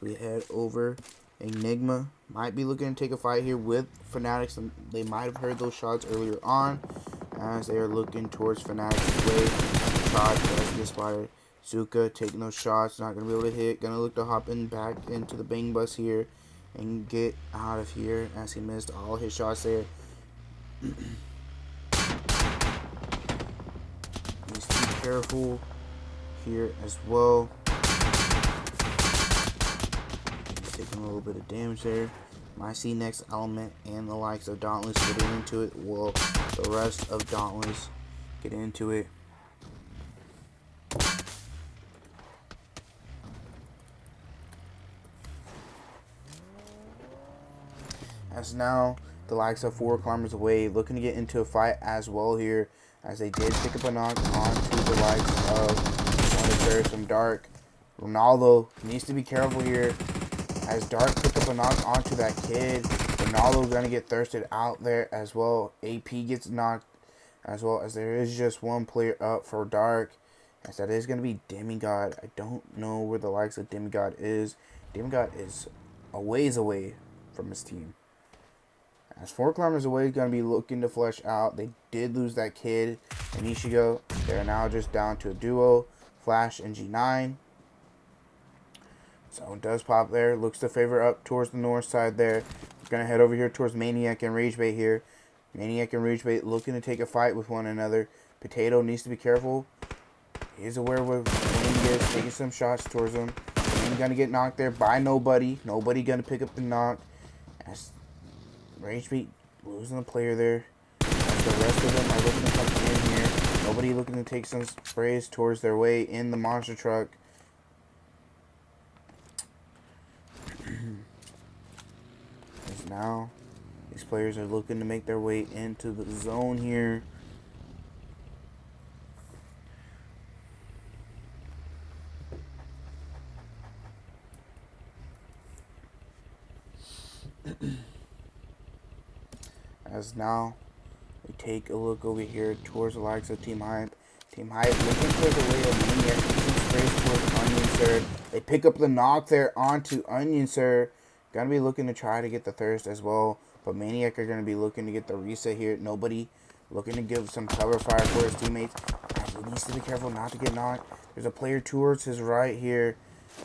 We head over. Enigma might be looking to take a fight here with Fanaticz. They might have heard those shots earlier on as they are looking towards Fanatic's way. Shot does get spotted. Zuka taking those shots, not going to be able to hit. Going to look to hop in back into the bang bus here and get out of here as he missed all his shots there. Needs to be careful here as well. Taking a little bit of damage there. Might see next element and the likes of Dauntless getting into it. Well, the rest of Dauntless get into it. As now the likes of 4 kilometers away looking to get into a fight as well here, as they did pick up a knock onto the likes of one of the players from DarK. Ronaldo needs to be careful here as DarK pick up a knock onto that kid. Ronaldo's going to get thirsted out there as well. AP gets knocked as well, as there is just one player up for DarK, as that is going to be Demigod. I don't know where the likes of Demigod is. Demigod is a ways away from his team. As 4 kilometers away, he's going to be looking to flush out. They did lose that kid and Ishigo. They're now just down to a duo, Flash and G9. So it does pop there. Looks to favor up towards the north side there. Going to head over here towards Maniac and Ragebait here. Maniac and Ragebait looking to take a fight with one another. Potato needs to be careful. He is aware where Wayne is, taking some shots towards him. Wayne going to get knocked there by nobody. Nobody going to pick up the knock. As Ragebait losing the player there. As the rest of them are looking to come in here. Nobody looking to take some sprays towards their way in the monster truck. As now these players are looking to make their way into the zone here. As now we take a look over here towards the likes of Team Hype. Team Hype looking for the way of Maniac. Some sprays towards Onion Sir. They pick up the knock there onto Onion Sir. Gonna be looking to try to get the thirst as well. But Maniac are gonna be looking to get the reset here. Nobody looking to give some cover fire for his teammates. He needs to be careful not to get knocked. There's a player towards his right here.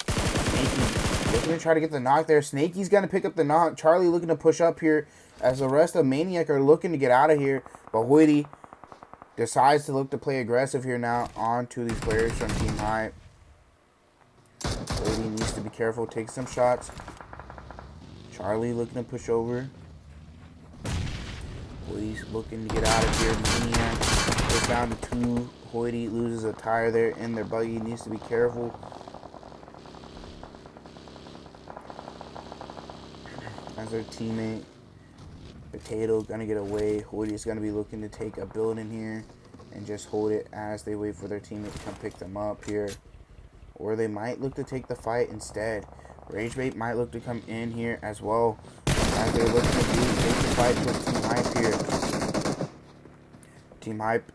Snakey looking to try to get the knock there. Snakey's gonna pick up the knock. Charlie looking to push up here as the rest of Maniac are looking to get out of here. But Hoodie decides to look to play aggressive here now onto these players from Team Hype. Hoodie needs to be careful, take some shots. Charlie looking to push over. Hoodie's looking to get out of here. Maniac goes down to 2. Hoodie loses a tire there in their buggy. Needs to be careful. As their teammate Potato gonna get away. Hoodie's gonna be looking to take a building here and just hold it as they wait for their teammate to come pick them up here. Or they might look to take the fight instead. Ragebait might look to come in here as well, as they're looking to take the fight with Team Hype here. Team Hype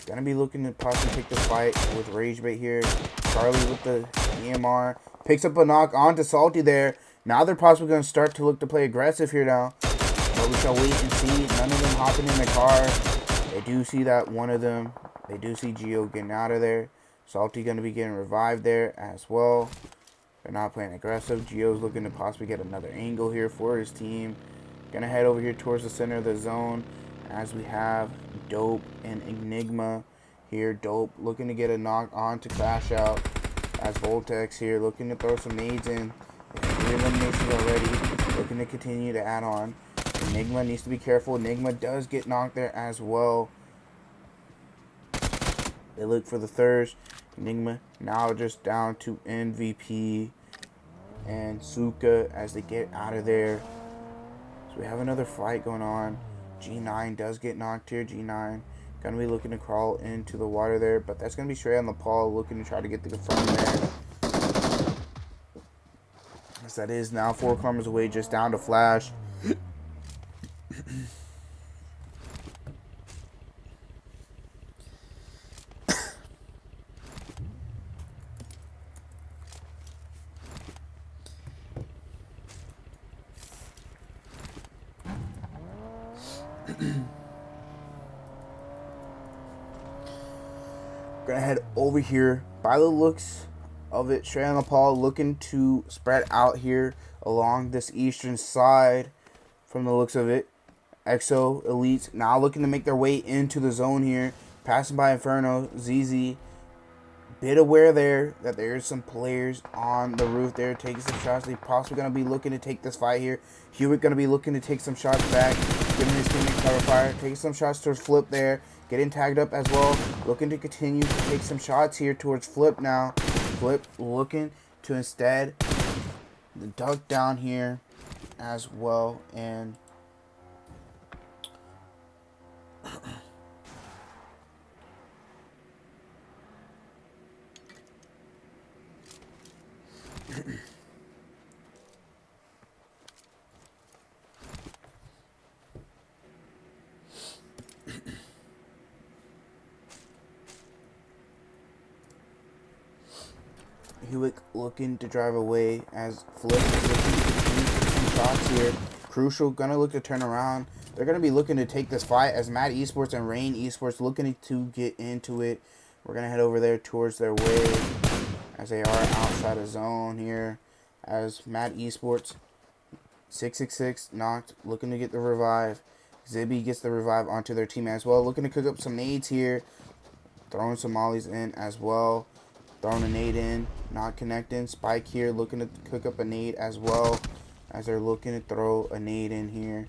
gonna be looking to possibly take the fight with Ragebait here. Charlie with the EMR picks up a knock onto Salty there. Now they're possibly gonna start to look to play aggressive here now. But we shall wait and see. None of them hopping in the car. They do see that one of them. They do see Geo getting out of there. Salty gonna be getting revived there as well. They're not playing aggressive. Geo's looking to possibly get another angle here for his team. Gonna head over here towards the center of the zone as we have Dope and Enigma here. Dope looking to get a knock on to crash out as Voltex here looking to throw some nades in. 3 eliminations already. Looking to continue to add on. Enigma needs to be careful. Enigma does get knocked there as well. They look for the thirst. Enigma now just down to MVP and Suka as they get out of there. So we have another fight going on. G9 does get knocked here. G9 gonna be looking to crawl into the water there, but that's gonna be straight on the Paul, looking to try to get the confirm there. As that is now 4 kilometers away, just down to Flash. Gonna head over here by the looks of it, straight on the Paul, looking to spread out here along this eastern side from the looks of it. EXO Elites now looking to make their way into the zone here, passing by Inferno. ZZ bit aware there that there's some players on the roof there taking some shots. They possibly going to be looking to take this fight here. Hewitt going to be looking to take some shots back, giving his teammate cover fire, taking some shots towards Flip there, getting tagged up as well, looking to continue to take some shots here towards Flip now. Flip looking to instead duck down here as well, and Hewitt looking to drive away as Flip is looking to take some shots here. Crucial gonna look to turn around. They're gonna be looking to take this fight as Mad Esports and Rain Esports looking to get into it. We're gonna head over there towards their way as they are outside of zone here. As Mad Esports 666 knocked, looking to get the revive. Zibby gets the revive onto their team as well. Looking to cook up some nades here. Throwing some mollies in as well. Throwing a nade in, not connecting. Spike here looking to cook up a nade as well as they're looking to throw a nade in here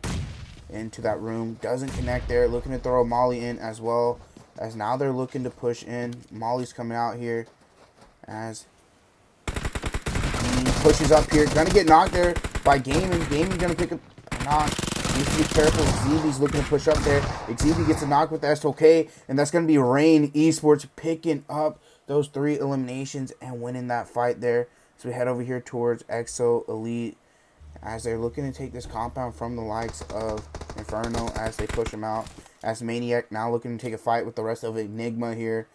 into that room. Doesn't connect there. Looking to throw a molly in as well as now they're looking to push in. Molly's coming out here as he pushes up here. Gonna get knocked there by Gaming. Gaming gonna pick up a knock. Needs to be careful. Xebe's looking to push up there. Xebe gets a knock with the SOK, and that's gonna be Rain Esports picking up those 3 eliminations and winning that fight there. So we head over here towards EXO Elite as they're looking to take this compound from the likes of Inferno as they push him out. As Maniac now looking to take a fight with the rest of Enigma here.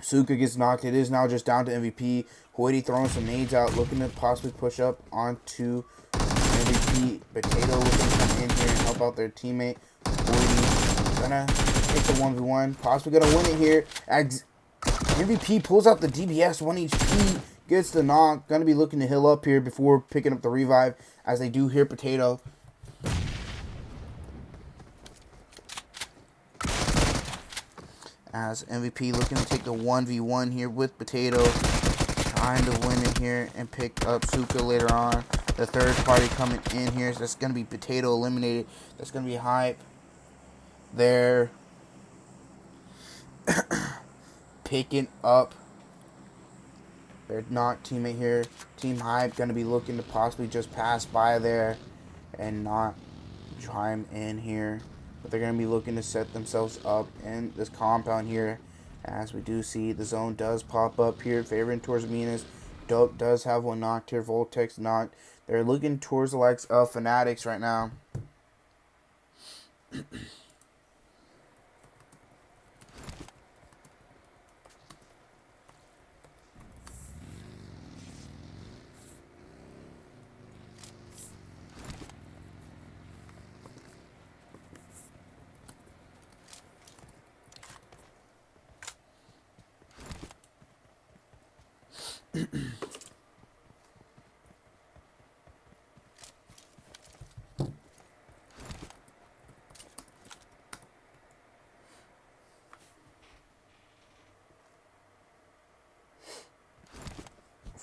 Suka gets knocked. It is now just down to MVP. Hoity throwing some nades out, looking to possibly push up onto MVP. Potato looking to come in here and help out their teammate. Hoity gonna take the 1v1. Possibly gonna win it here. MVP pulls out the DPS, 1 HP, gets the knock. Gonna be looking to heal up here before picking up the revive as they do hear Potato. As MVP looking to take the 1v1 here with Potato. Trying to win it here and pick up Suka later on. The third party coming in here. So that's gonna be Potato eliminated. That's gonna be Hype. They're picking up their not teammate here. Team Hype gonna be looking to possibly just pass by there and not chime in here, but they're gonna be looking to set themselves up in this compound here. As we do see the zone does pop up here, favoring towards Minas. Dope does have one knocked here. Voltex knocked. They're looking towards the likes of Fanaticz right now.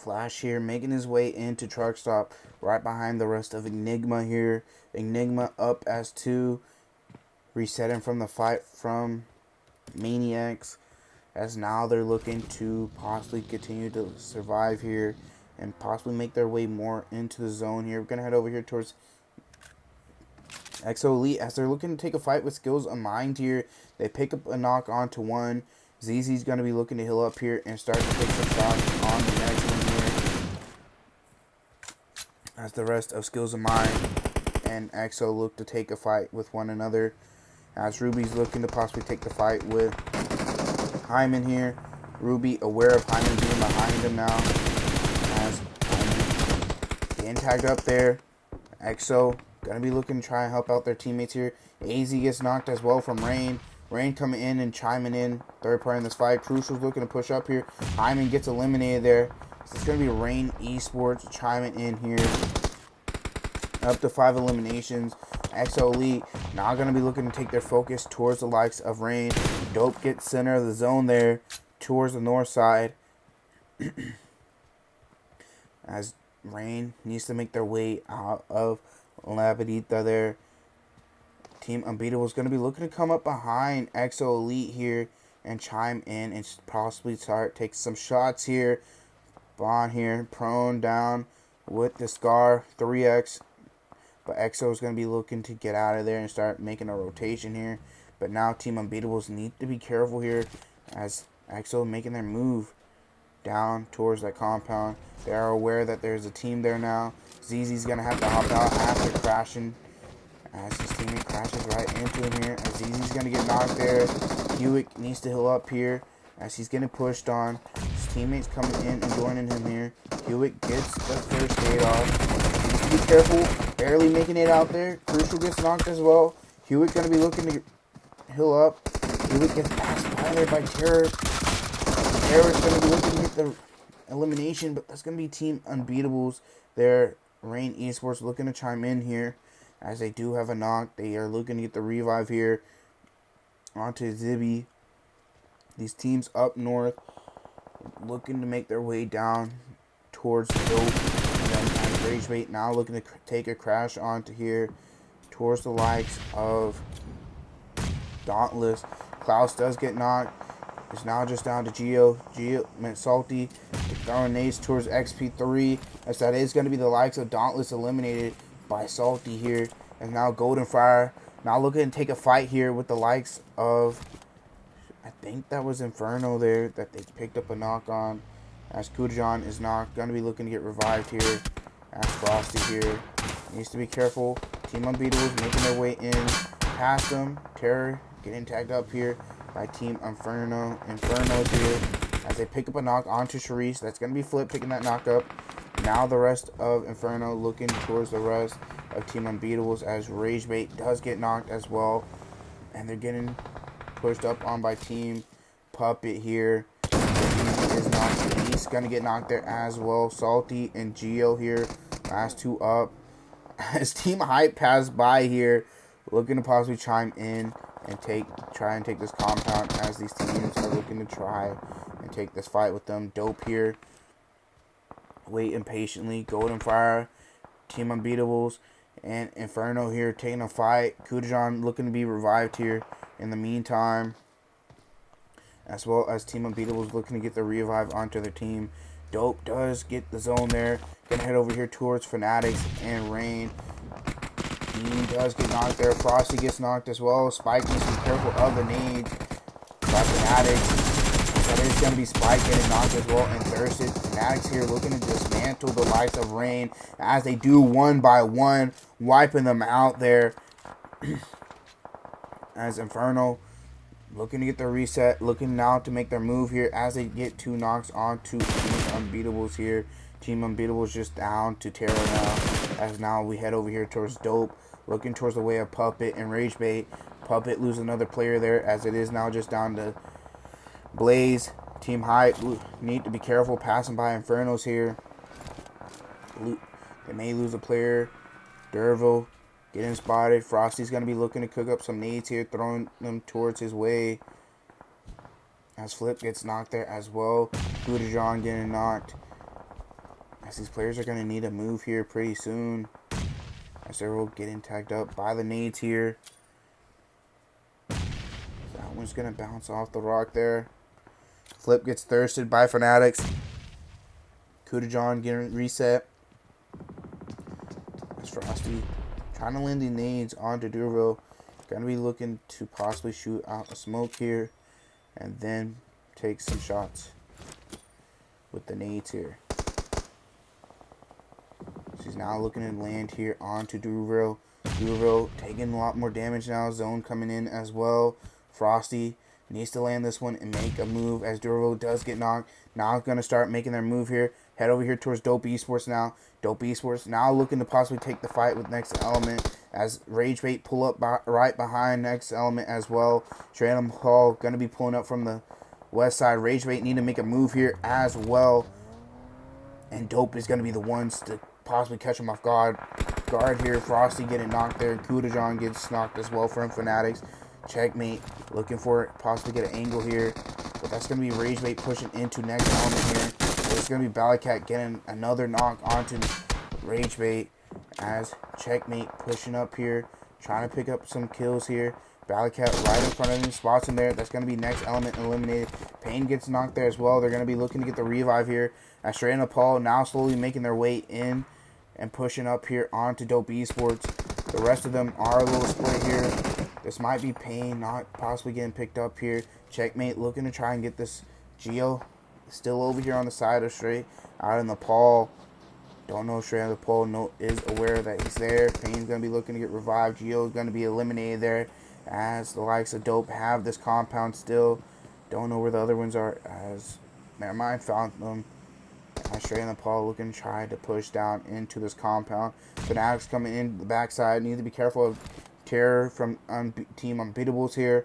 Flash here, making his way into truck stop, right behind the rest of Enigma here. Enigma up as 2, resetting from the fight from Maniacs, as now they're looking to possibly continue to survive here and possibly make their way more into the zone here. We're going to head over here towards Exo Elite as they're looking to take a fight with Skills of Mind here. They pick up a knock onto one. ZZ's going to be looking to heal up here and start to take some shots on the next one here, as the rest of Skills of Mind and Exo look to take a fight with one another, as Ruby's looking to possibly take the fight with Hyman here. Ruby aware of Hyman being behind him now, as Hyman getting tagged up there. Exo gonna be looking to try and help out their teammates here. AZ gets knocked as well from Rain. Rain coming in and chiming in, third party in this fight. Crucial's looking to push up here. Hyman gets eliminated there. So it's going to be Rain Esports chiming in here. Up to 5 eliminations. Exo Elite now going to be looking to take their focus towards the likes of Rain. Dope gets center of the zone there towards the north side, as Rain needs to make their way out of Labadita there. Team Unbeatables is going to be looking to come up behind Exo Elite here and chime in and possibly start take some shots here. Bond here, prone down with the Scar 3x. But Exo is going to be looking to get out of there and start making a rotation here. But now Team Unbeatables need to be careful here, as Exo making their move down towards that compound. They are aware that there's a team there now. ZZ's going to have to hop out after crashing, as his teammate crashes right into him here. As ZZ's going to get knocked there. Hewitt needs to heal up here as he's getting pushed on. His teammates coming in and joining him here. Hewitt gets the first aid off. Needs to be careful. Barely making it out there. Crucial gets knocked as well. Hewitt going to be looking to heal up. Hewitt gets passed by there by Terror. Terror's going to be looking to get the elimination, but that's going to be Team Unbeatables there. Rain Esports looking to chime in here, as they do have a knock. They are looking to get the revive here onto Zibby. These teams up north looking to make their way down towards Dope. And then Ragebait now looking to take a crash onto here towards the likes of Dauntless. Klaus does get knocked. It's now just down to Geo. Geo meant Salty throwing nades towards XP3, as that is going to be the likes of Dauntless eliminated by Salty here. And now Golden Fire now looking to take a fight here with the likes of, I think that was Inferno there that they picked up a knock on, as Kudajan is not going to be looking to get revived here, as Frosty here needs to be careful. Team Unbeatables making their way in past them. Terror getting tagged up here by Team Inferno. Inferno's here as they pick up a knock onto Sharice. That's going to be Flip picking that knock up. Now the rest of Inferno looking towards the rest of Team Unbeatables, as Ragebait does get knocked as well. And they're getting pushed up on by Team Puppet here. Is knocked. He's going to get knocked there as well. Salty and Geo here. Last two up. As Team Hype passed by here, looking to possibly chime in and try and take this compound, as these teams are looking to try and take this fight with them. Dope here waiting patiently. Golden Fire, Team Unbeatables, and Inferno here taking a fight. Kudajan looking to be revived here in the meantime, as well as Team Unbeatables looking to get the revive onto their team. Dope does get the zone there. Gonna head over here towards Fanaticz and Rain. He does get knocked there. Frosty gets knocked as well. Spike needs to be careful of the nades by Fanaticz. That is going to be Spike getting knocked as well and Thirsted. Fanaticz here looking to dismantle the likes of Rain, as they do one by one, wiping them out there. As Inferno looking to get the reset, looking now to make their move here, as they get 2 knocks onto Team Unbeatables here. Team Unbeatables just down to Terra now, as now we head over here towards Dope, looking towards the way of Puppet and Ragebait. Puppet lose another player there, as it is now just down to Blaze. Team Hype need to be careful passing by Infernos here. They may lose a player. Derville getting spotted. Frosty's going to be looking to cook up some nades here, throwing them towards his way, as Flip gets knocked there as well. Kudajan getting knocked. as these players are going to need a move here pretty soon. As they're all getting tagged up by the nades here. That one's going to bounce off the rock there. Flip gets thirsted by Fanaticz. Kudajon getting reset. As Frosty trying to land the nades onto Durvo. Going to be looking to possibly shoot out a smoke here. And then take some shots with the nades here. She's now looking to land here onto Durvo. Durvo taking a lot more damage now. Zone coming in as well. Frosty needs to land this one and make a move as Durvo does get knocked. Now going to start making their move here. Head over here towards Dope Esports now. Dope Esports now looking to possibly take the fight with Next Element as Ragebait pull up right behind Next Element as well. Random Hall going to be pulling up from the west side. Ragebait need to make a move here as well. And Dope is going to be the ones to possibly catch him off guard here. Frosty getting knocked there. Kudajon gets knocked as well from Fanaticz. Checkmate looking for it, possibly get an angle here. But that's going to be Ragebait pushing into Next Element here. It's going to be Ballycat getting another knock onto Ragebait as Checkmate pushing up here. Trying to pick up some kills here. Ballycat right in front of him, spots him there. That's going to be Next Element eliminated. Payne gets knocked there as well. They're going to be looking to get the revive here. As Stray and Nepal now slowly making their way in and pushing up here onto Dope Esports. The rest of them are a little split here. This might be Payne not possibly getting picked up here. Checkmate looking to try and get this Geo. Still over here on the side of Stray. Out in Nepal. Don't know if Stray and Nepal is aware that he's there. Payne's going to be looking to get revived. Geo is going to be eliminated there. As the likes of Dope have this compound still. Don't know where the other ones are. As Miramar found them. Stray and Nepal looking to try to push down into this compound. Fanaticz coming in the backside. Need to be careful of Terror from Team Unbeatables here.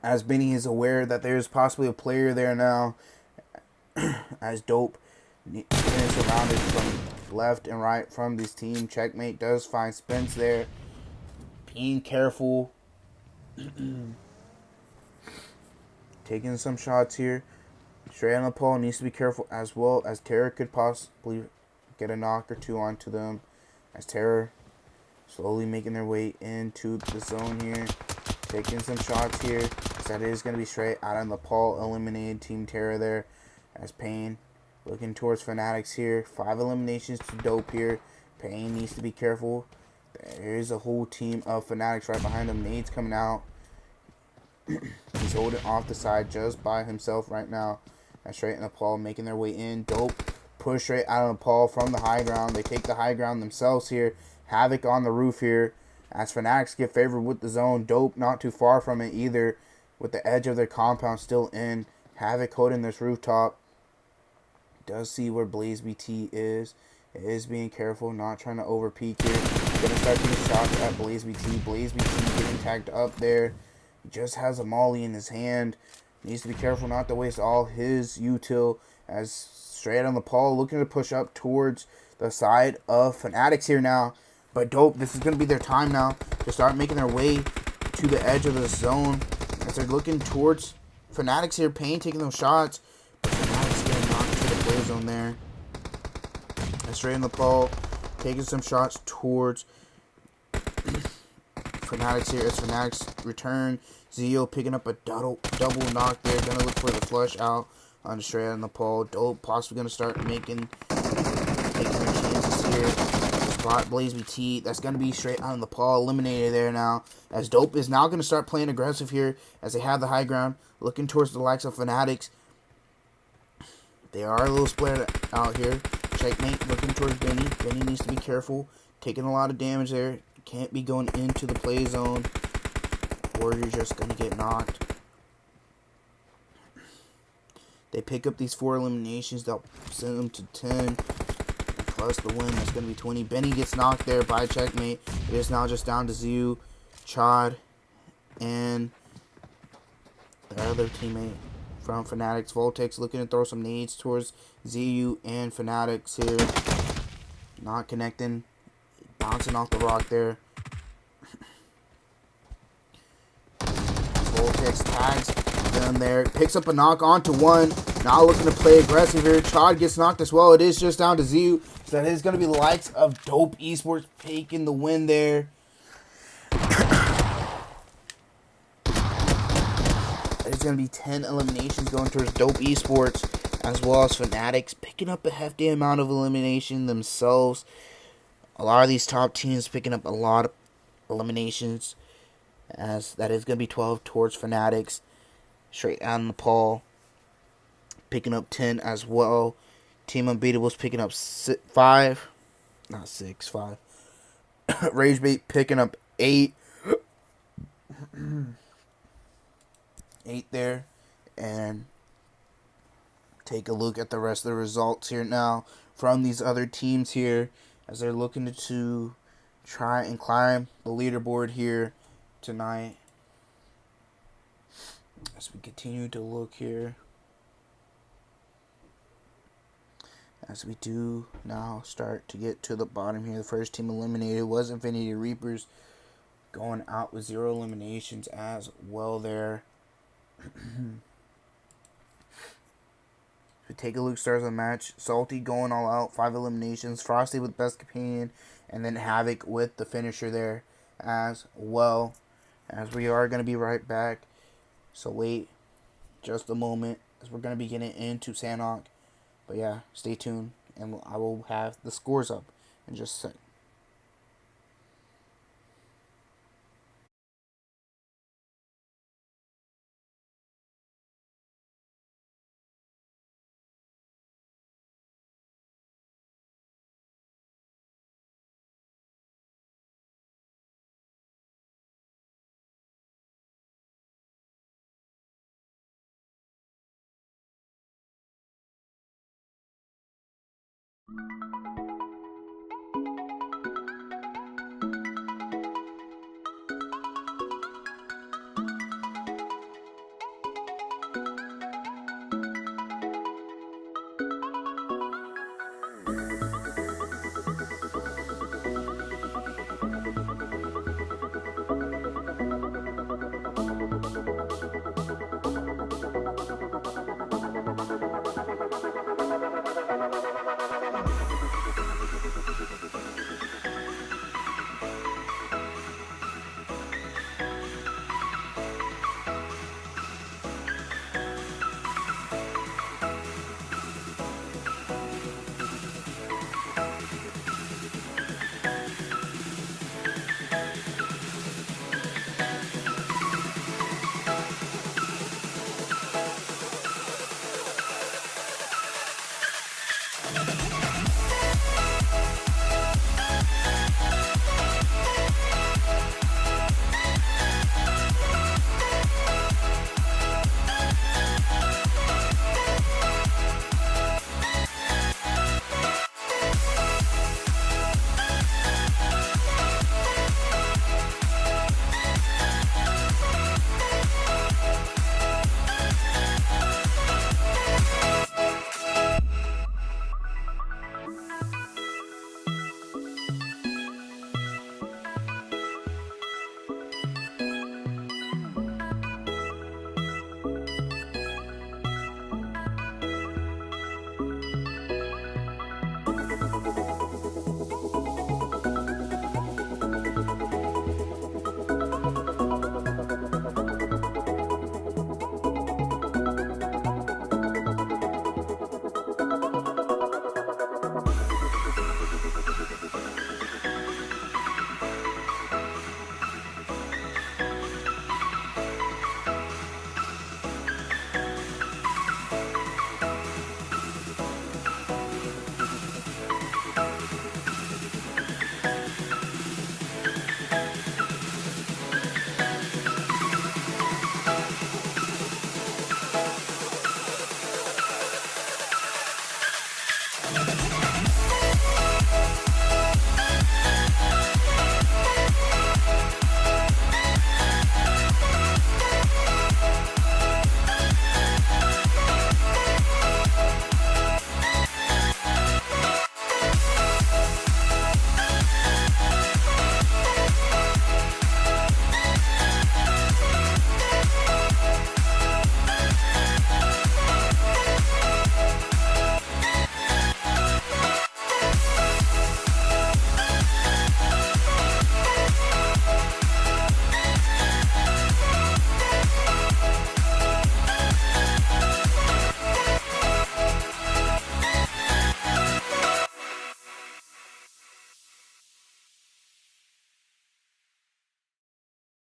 As Benny is aware that there's possibly a player there now. As Dope is surrounded from left and right from this team. Checkmate does find Spence there. Being careful. Taking some shots here. Stray and Nepal needs to be careful as well, as Terror could possibly get a knock or two onto them. As Terror slowly making their way into the zone here. Taking some shots here. So that is going to be Stray. Out of Nepal eliminated Team Terror there. As Payne looking towards Fanaticz here. 5 eliminations to Dope here. Payne needs to be careful. There is a whole team of Fanaticz right behind him. Nades coming out. He's holding off the side just by himself right now. As Stray and Nepal making their way in. Dope push straight out of Nepal from the high ground. They take the high ground themselves here. Havoc on the roof here. As Fanaticz get favored with the zone. Dope not too far from it either. With the edge of their compound still in. Havoc holding this rooftop. Does see where Blaze BT is. It is being careful. Not trying to over peek here. Gonna start getting shots at Blaze BT. Blaze BT getting tagged up there. He just has a molly in his hand. Needs to be careful not to waste all his util. As straight on the Paul looking to push up towards the side of Fanaticz here now. But Dope, this is going to be their time now to start making their way to the edge of the zone. As they're looking towards Fanaticz here. Payne taking those shots. But Fanaticz getting knocked to the play zone there. And straight in the Paul taking some shots towards Fanaticz here. As Fanaticz return. Zio picking up a double knock there. Gonna look for the flush out on the straight on the pole. Dope possibly gonna start taking their chances here. Spot Blaze BT. That's gonna be straight on the pole. Eliminated there now. As Dope is now gonna start playing aggressive here as they have the high ground. Looking towards the likes of Fanaticz. They are a little split out here. Checkmate looking towards Benny. Benny needs to be careful. Taking a lot of damage there. Can't be going into the play zone. Or you're just going to get knocked. They pick up these 4 eliminations. They'll send them to 10. Plus the win. That's going to be 20. Benny gets knocked there by Checkmate. It is now just down to Ziu, Chad, and their other teammate from Fanaticz. Voltex looking to throw some nades towards Ziu and Fanaticz here. Not connecting. Bouncing off the rock there. Voltex tags Then there, picks up a knock onto one. Now looking to play aggressive here. Chad gets knocked as well. It is just down to Zu. So that is going to be the likes of Dope Esports taking the win there. It's going to be 10 eliminations going towards Dope Esports, as well as Fanaticz picking up a hefty amount of elimination themselves. A lot of these top teams picking up a lot of eliminations, as that is going to be 12 towards Fanaticz. Straight out Nepal picking up 10 as well. Team Unbeatables picking up 5. Not 6, 5. Ragebait picking up 8. 8 there. And take a look at the rest of the results here now from these other teams here, as they're looking to try and climb the leaderboard here tonight. As we continue to look here, as we do now start to get to the bottom here, the first team eliminated was Infinity Reapers, going out with 0 eliminations as well there. We take a look, stars of the match. Salty going all out, 5 eliminations. Frosty with best companion, and then Havoc with the finisher there as well. As we are going to be right back. So wait just a moment, as we're going to be getting into Sanhok. But yeah, stay tuned, and I will have the scores up in just a sec.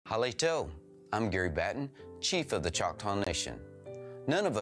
Halito, I'm Gary Batten, Chief of the Choctaw Nation. None of us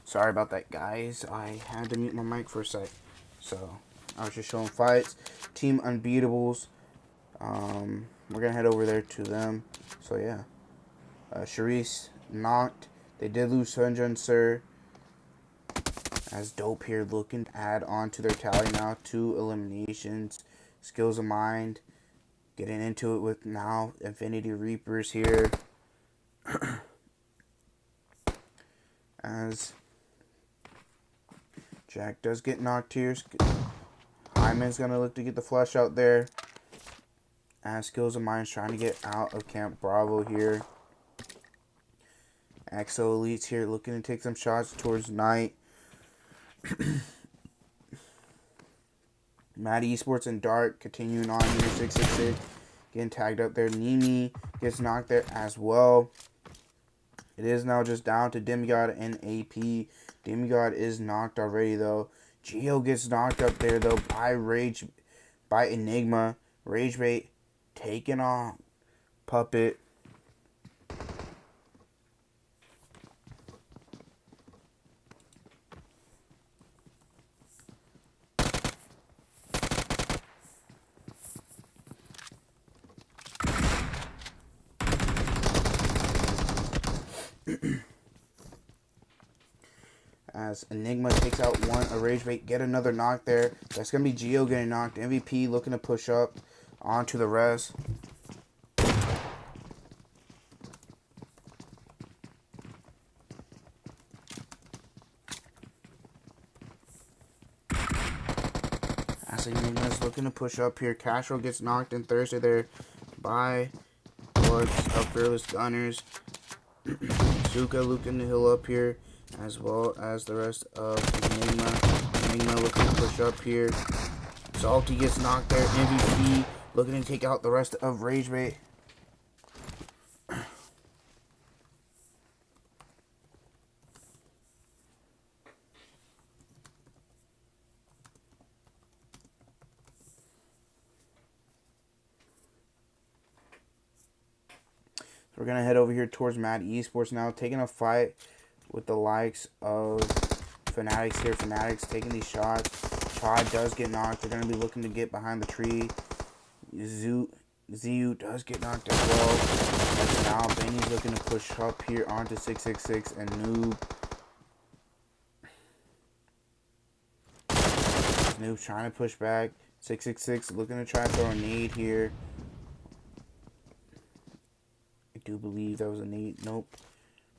Sorry about that, guys. I had to mute my mic for a sec. So, I was just showing fights. Team Unbeatables. We're going to head over there to them. So, yeah. Charisse knocked. They did lose Sunjun Sir. As Dope here looking to add on to their tally now. 2 eliminations. Skills of Mind. Getting into it with now Infinity Reapers here. As Jack does get knocked here. Hyman's going to look to get the flush out there. As Skills of Mind's trying to get out of Camp Bravo here. Exo Elites here looking to take some shots towards Night. Mad Esports and DarK continuing on here. 666 getting tagged up there. Nimi gets knocked there as well. It is now just down to Demigod and AP. Demigod is knocked already though. Geo gets knocked up there though by Enigma. Ragebait taking on Puppet. As Enigma takes out one, a Ragebait, get another knock there. That's going to be Geo getting knocked. MVP looking to push up onto the rest. As Enigma's looking to push up here. Castro gets knocked in Thursday there by Lords of Fearless Gunners. Zuka looking to heal up here, as well as the rest of Enigma. Enigma looking to push up here. Salty gets knocked there. MVP looking to take out the rest of Ragebait. We're going to head over here towards Mad Esports now, taking a fight with the likes of Fanaticz here. Fanaticz taking these shots. Chad does get knocked. They're going to be looking to get behind the tree. Ziu does get knocked as well. That's now Benny's looking to push up here onto 666 and Noob. Noob's trying to push back. 666 looking to try to throw a nade here. I do believe that was a nade. Nope.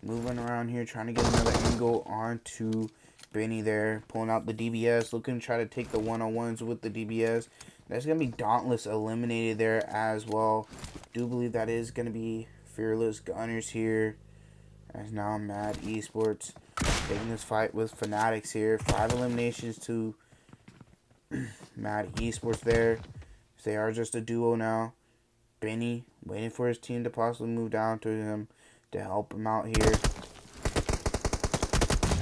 Moving around here, trying to get another angle onto Benny there. Pulling out the DBS. Looking to try to take the one-on-ones with the DBS. That's going to be Dauntless eliminated there as well. Do believe that is going to be Fearless Gunners here. As now Mad Esports taking this fight with Fanaticz here. 5 eliminations to Mad Esports there. They are just a duo now. Benny waiting for his team to possibly move down to him to help him out here.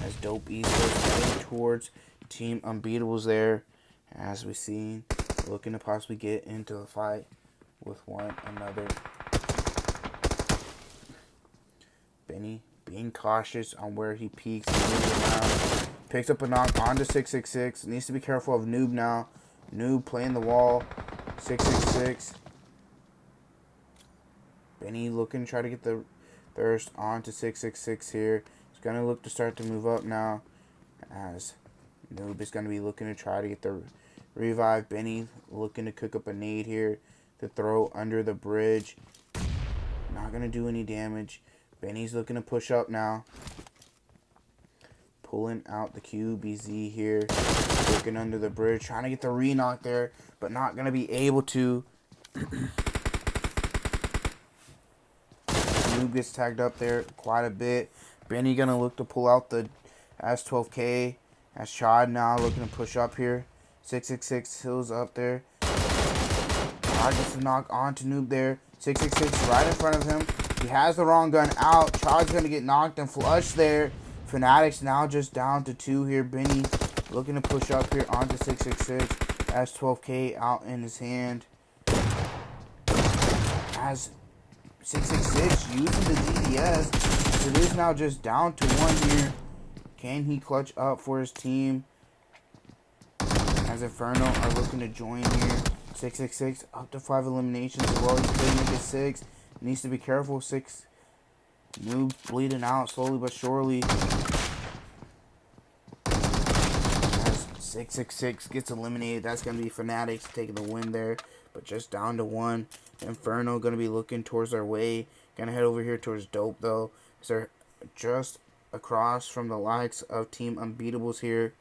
As Dope Esports heading towards Team Unbeatables there. As we see, looking to possibly get into a fight with one another. Benny being cautious on where he peeks and moves around. Picks up a knock onto 666. Needs to be careful of Noob now. Noob playing the wall. 666. Benny looking to try to get the thirst onto 666 here. He's going to look to start to move up now. As Noob is going to be looking to try to get the revive. Benny looking to cook up a nade here to throw under the bridge. Not going to do any damage. Benny's looking to push up now. Pulling out the QBZ here. Looking under the bridge. Trying to get the re-knock there. But not going to be able to. Noob gets tagged up there quite a bit. Benny going to look to pull out the S12K. As Chad now looking to push up here. 666 heals up there. Chad gets the knock onto Noob there. 666 right in front of him. He has the wrong gun out. Chad's going to get knocked and flushed there. Fanaticz now just down to 2 here. Benny looking to push up here onto 666. S12K out in his hand. As 666 using the DDS. It is now just down to 1 here. Can he clutch up for his team? As Inferno are looking to join here. 666 up to 5 eliminations as well. He could make it 6. Needs to be careful. 6 moves bleeding out slowly but surely. As 666 gets eliminated, that's going to be Fanaticz taking the win there. But just down to 1. Inferno going to be looking towards their way. Going to head over here towards Dope though. So they're just across from the likes of Team Unbeatables here.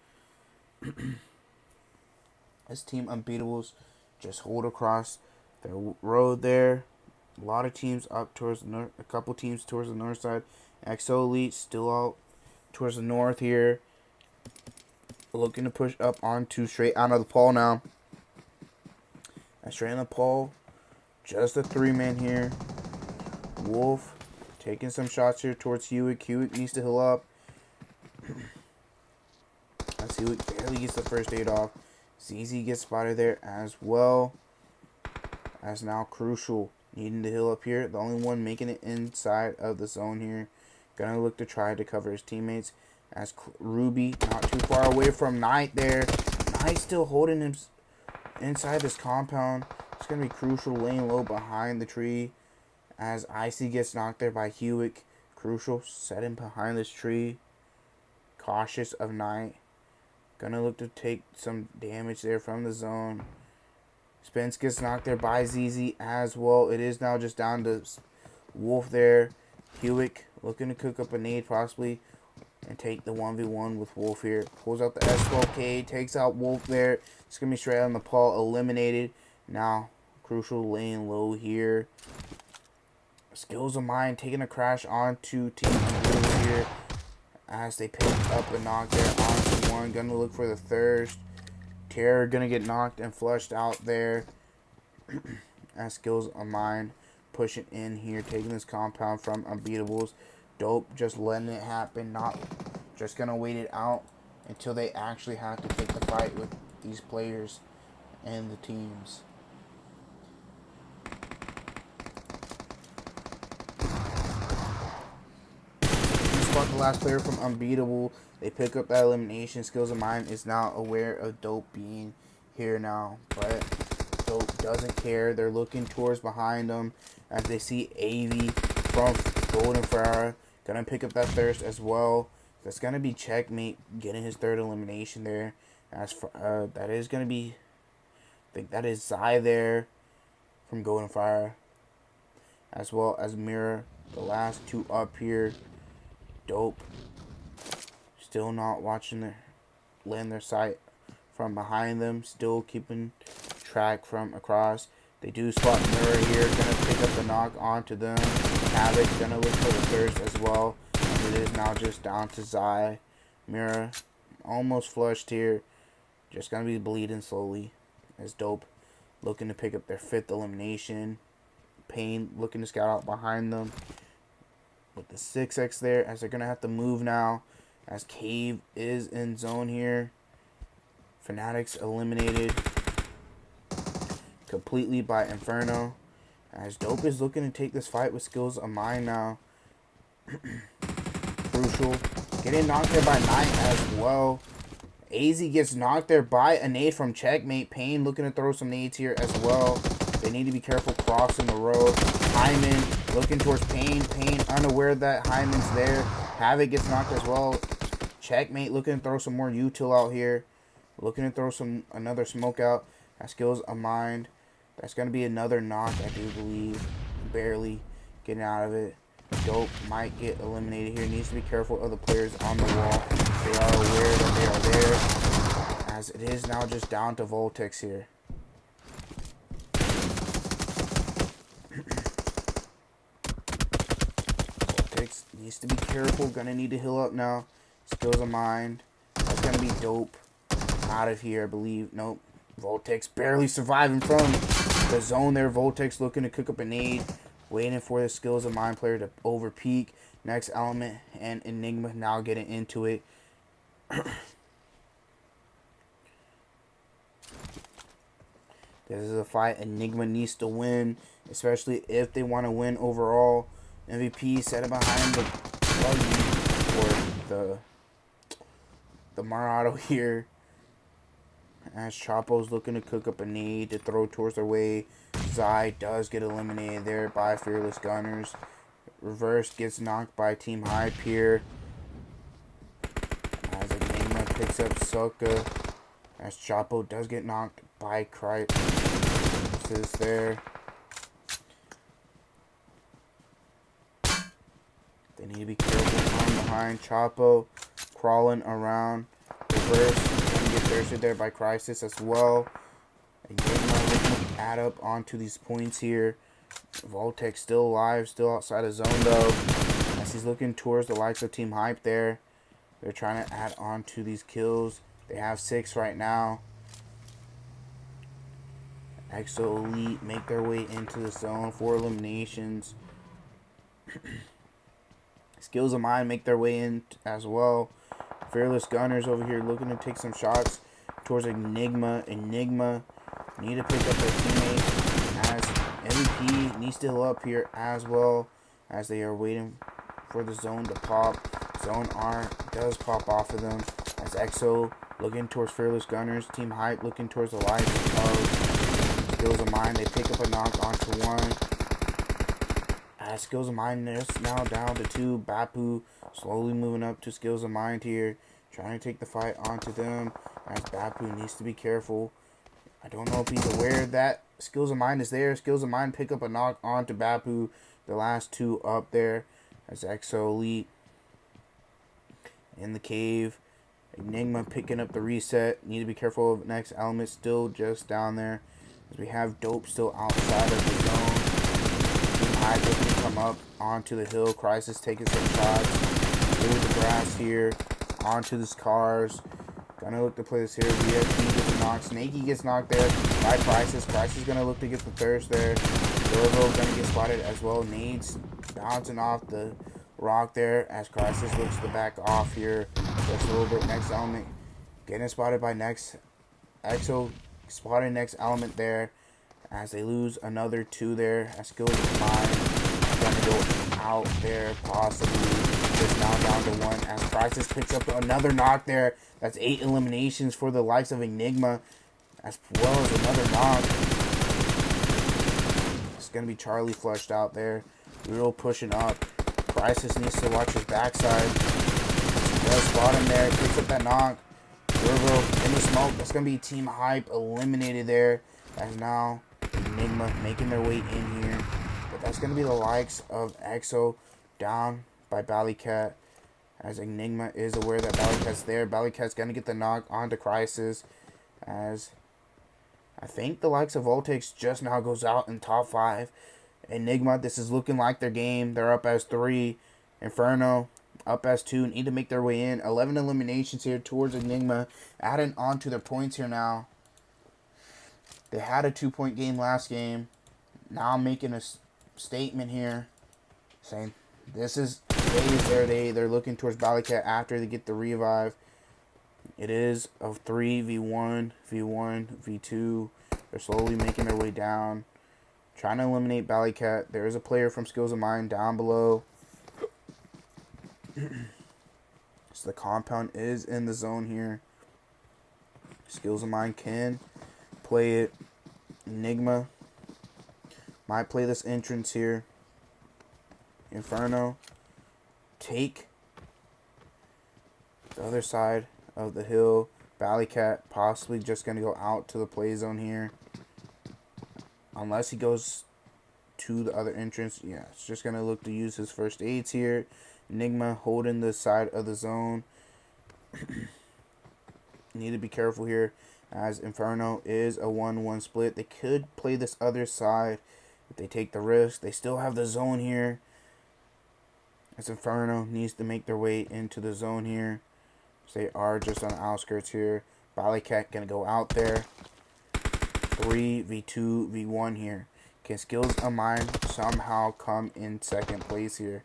As Team Unbeatables just hold across the road there. A lot of teams up towards the north, a couple teams towards the north side. XO Elite still out towards the north here. Looking to push up onto straight out of the Paul now. And straight on the Paul, just a 3-man here. Wolf taking some shots here towards Hewitt. Hewitt needs to heal up. As Hewitt barely gets the first aid off. ZZ gets spotted there as well. As now Crucial needing to heal up here. The only one making it inside of the zone here. Gonna look to try to cover his teammates. As Ruby not too far away from Knight there. Knight still holding him inside this compound. It's gonna be Crucial laying low behind the tree. As Icy gets knocked there by Hewitt. Crucial setting behind this tree. Cautious of Knight. Gonna look to take some damage there from the zone. Spence gets knocked there by ZZ as well. It is now just down to Wolf there. Hewitt looking to cook up a nade possibly. And take the 1v1 with Wolf here. Pulls out the S12K. Takes out Wolf there. It's gonna be straight on the Paul. Eliminated. Now, Crucial laying low here. Skills of Mine taking a crash onto Team Unbeatables here. As they pick up a knock there onto one. Gonna look for the Thirst. Terror gonna get knocked and flushed out there. As Skills of Mine pushing in here. Taking this compound from Unbeatables. Dope just letting it happen. Not just gonna wait it out until they actually have to take the fight with these players and the teams. The last player from Unbeatable. They pick up that elimination. Skills of Mine is now aware of Dope being here now, but Dope doesn't care. They're looking towards behind them as they see AV from Golden Farah. Gonna pick up that Thirst as well. That's gonna be Checkmate getting his 3rd elimination there. As for that is gonna be, I think that is Zai there from Golden Fire, as well as Mirror. The last 2 up here. Dope still not watching their land their sight from behind them, still keeping track from across. They do spot Mirror here, gonna pick up the knock onto them. Havoc gonna look for the Thirst as well. And it is now just down to Zai. Mirror almost flushed here, just gonna be bleeding slowly. As Dope looking to pick up their 5th elimination. Pain looking to scout out behind them with the 6x there, as they're gonna have to move now, as Cave is in zone here. Fanaticz eliminated completely by Inferno, as Dope is looking to take this fight with Skills of Mine now. Crucial getting knocked there by Knight as well. AZ gets knocked there by a nade from Checkmate. Pain looking to throw some nades here as well. They need to be careful crossing the road. Hyman looking towards Pain. Pain unaware that Hyman's there. Havoc gets knocked as well. Checkmate looking to throw some more util out here. Looking to throw another smoke out. That Skills of Mine. That's going to be another knock, I do believe. Barely getting out of it. Dope might get eliminated here. Needs to be careful of the players on the wall. They are aware that they are there. As it is now just down to Voltex here. Voltex needs to be careful. Gonna need to heal up now. Skills of Mine. That's gonna be Dope out of here, I believe. Nope. Voltex barely surviving from the zone there. Voltex looking to cook up a nade. Waiting for the Skills of Mine player to over peak. Next Element and Enigma now getting into it. This is a fight Enigma needs to win, especially if they want to win overall. MVP set it behind the buggy or the the Marauder here. As Chapo's looking to cook up a nade to throw towards their way. Zai does get eliminated there by Fearless Gunners. Reverse gets knocked by Team Hype here. As Enigma picks up Soka. As Chapo does get knocked by Crisis there. They need to be careful from behind. Chapo crawling around. Reverse. Gonna get thirsted there by Crisis as well. Enigma looking to add up onto these points here. Voltex still alive, still outside of zone though. As he's looking towards the likes of Team Hype there. They're trying to add on to these kills. They have 6 right now. Exo Elite make their way into the zone for eliminations. Skills of Mine make their way in as well. Fearless Gunners over here looking to take some shots towards Enigma. Enigma need to pick up their teammate as MVP needs to heal up here as well as they are waiting for the zone to pop. Zone R does pop off of them as EXO looking towards Fearless Gunners. Team Hype looking towards the life of Skills of Mine. They pick up a knock onto one. As Skills of Mine is now down to 2. Bapu slowly moving up to Skills of Mind here. Trying to take the fight onto them. As Bapu needs to be careful. I don't know if he's aware that Skills of Mind is there. Skills of Mind pick up a knock onto Bapu. The last 2 up there. As Exo Elite in the cave. Enigma picking up the reset. Need to be careful of next element still just down there. As we have Dope still outside of the zone. Hype looking to come up onto the hill. Crisis taking some shots through the grass here. Onto these cars. Gonna look to play this here. VFP gets knocked. Snaky gets knocked there by Crisis. Crisis gonna look to get the thirst there. Dorvo gonna get spotted as well. Nades bouncing off the rock there as Crisis looks to back off here just a little bit. Next element getting spotted by next EXO spotted next element there as they lose another 2 there. As Skills of Mine gonna go out there possibly. Just now down to 1 as Crisis picks up another knock there. That's 8 eliminations for the likes of Enigma as well as another knock. It's gonna be Charlie flushed out there. Real pushing up. Crisis needs to watch his backside. Does spot him there. Picks up that knock. Durvo in the smoke. That's gonna be Team Hype eliminated there. As now Enigma making their way in here. But that's gonna be the likes of EXO down by Ballycat. As Enigma is aware that Ballycat's there. Ballycat's gonna get the knock onto Crisis. As I think the likes of Voltex just now goes out in top 5. Enigma, this is looking like their game. They're up as 3. Inferno up as 2. Need to make their way in. 11 eliminations here towards Enigma. Adding on to their points here now. They had a 2-point game last game. Now I'm making a statement here. Saying this is their day. They're looking towards Ballycat after they get the revive. It is of 3v1, v1, v2. They're slowly making their way down. Trying to eliminate Ballycat. There is a player from Skills of Mine down below. So the compound is in the zone here. Skills of Mine can play it. Enigma might play this entrance here. Inferno take the other side of the hill. Ballycat possibly just going to go out to the play zone here. Unless he goes to the other entrance. Yeah, it's just going to look to use his first aids here. Enigma holding the side of the zone. Need to be careful here as Inferno is a 1-1 split. They could play this other side if they take the risk. They still have the zone here. As Inferno needs to make their way into the zone here. So they are just on the outskirts here. Ballycat going to go out there. 3v2, v1 here. Can Skills of Mine somehow come in second place here?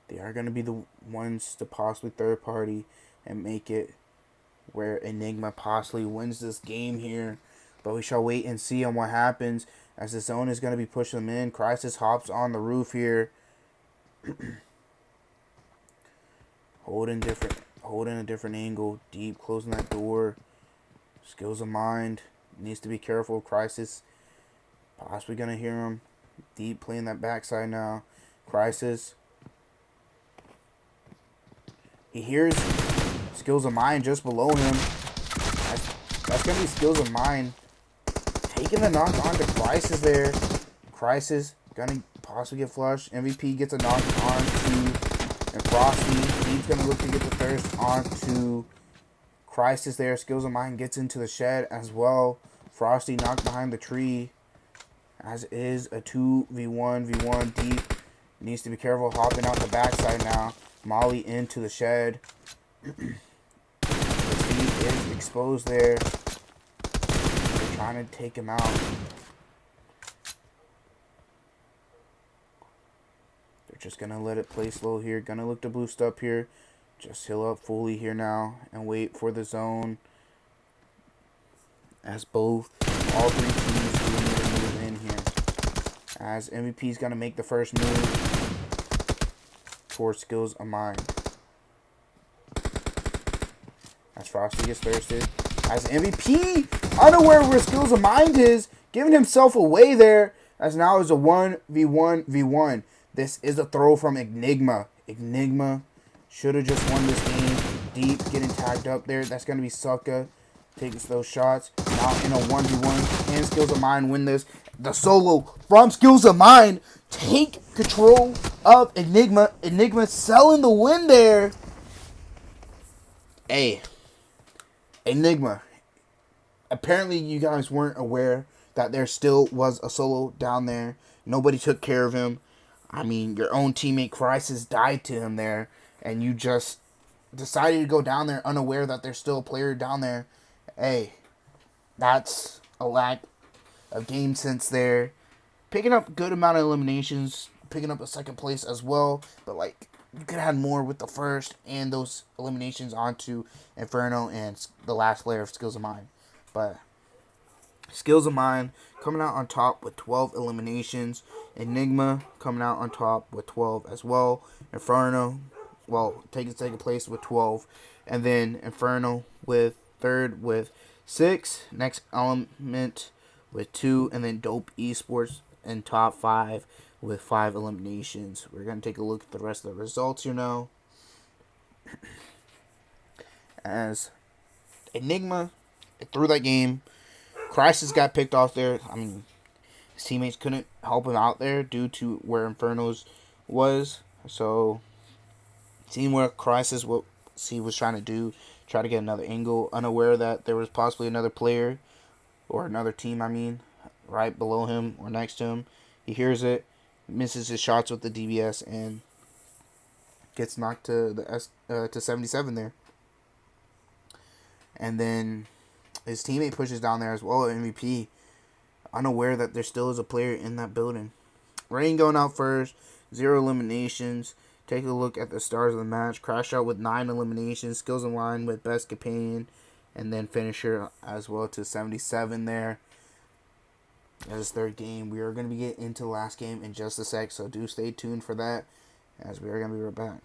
They are going to be the ones to possibly third party and make it where Enigma possibly wins this game here. But we shall wait and see on what happens as the zone is going to be pushing them in. Crisis hops on the roof here. holding a different angle, deep, closing that door. Skills of mind, needs to be careful. Crisis, possibly gonna hear him. Deep playing that backside now. Crisis. He hears skills of mind just below him. That's gonna be skills of mind. Taking the knock on to Crisis there. Crisis gonna possibly get flushed. MVP gets a knock on to and Frosty. He's gonna look to get the thirst on to Crisis there. Skills of Mind gets into the shed as well. Frosty knocked behind the tree. As is a 2v1 deep. Needs to be careful hopping out the backside now. Molly into the shed. The feet is exposed there. They're trying to take him out. They're just going to let it play slow here. Going to look to boost up here. Just heal up fully here now and wait for the zone. As all three teams do need to move in here. As MVP's going to make the first move towards Skills of Mind. As Frosty gets thirsted. As MVP, unaware where Skills of Mind is, giving himself away there. As now is a 1v1v1. This is a throw from Enigma. Enigma should have just won this game. Deep getting tagged up there. That's going to be Sucka taking those shots. Now in a 1v1. Can Skills of Mind win this? The solo from Skills of Mind. Take control of Enigma. Enigma selling the win there. Hey. Enigma. Apparently you guys weren't aware that there still was a solo down there. Nobody took care of him. I mean, your own teammate Crisis died to him there. And you just decided to go down there unaware that there's still a player down there. Hey, that's a lack of game sense there. Picking up a good amount of eliminations. Picking up a second place as well. But, like, you could have had more with the first and those eliminations onto Inferno and the last player of Skills of Mind. But Skills of Mind coming out on top with 12 eliminations. Enigma coming out on top with 12 as well. Inferno, well, taking second place with 12. And then Inferno with third with 6. Next Element with 2. And then Dope Esports in top 5 with 5 eliminations. We're going to take a look at the rest of the results here now. As Enigma through that game, Crisis got picked off there. I mean, his teammates couldn't help him out there due to where Inferno's was. So, seeing where Crisis, what he was trying to do, try to get another angle, unaware that there was possibly another player, or another team, I mean, right below him or next to him. He hears it, misses his shots with the DBS, and gets knocked to the to 77 there. And then his teammate pushes down there as well, MVP, unaware that there still is a player in that building. Rain going out first, 0 eliminations. Take a look at the stars of the match. Crash Out with 9 eliminations. Skills in line with best companion. And then finisher as well to 77 there. That's his third game. We are going to be getting into the last game in just a sec, so do stay tuned for that, as we are going to be right back.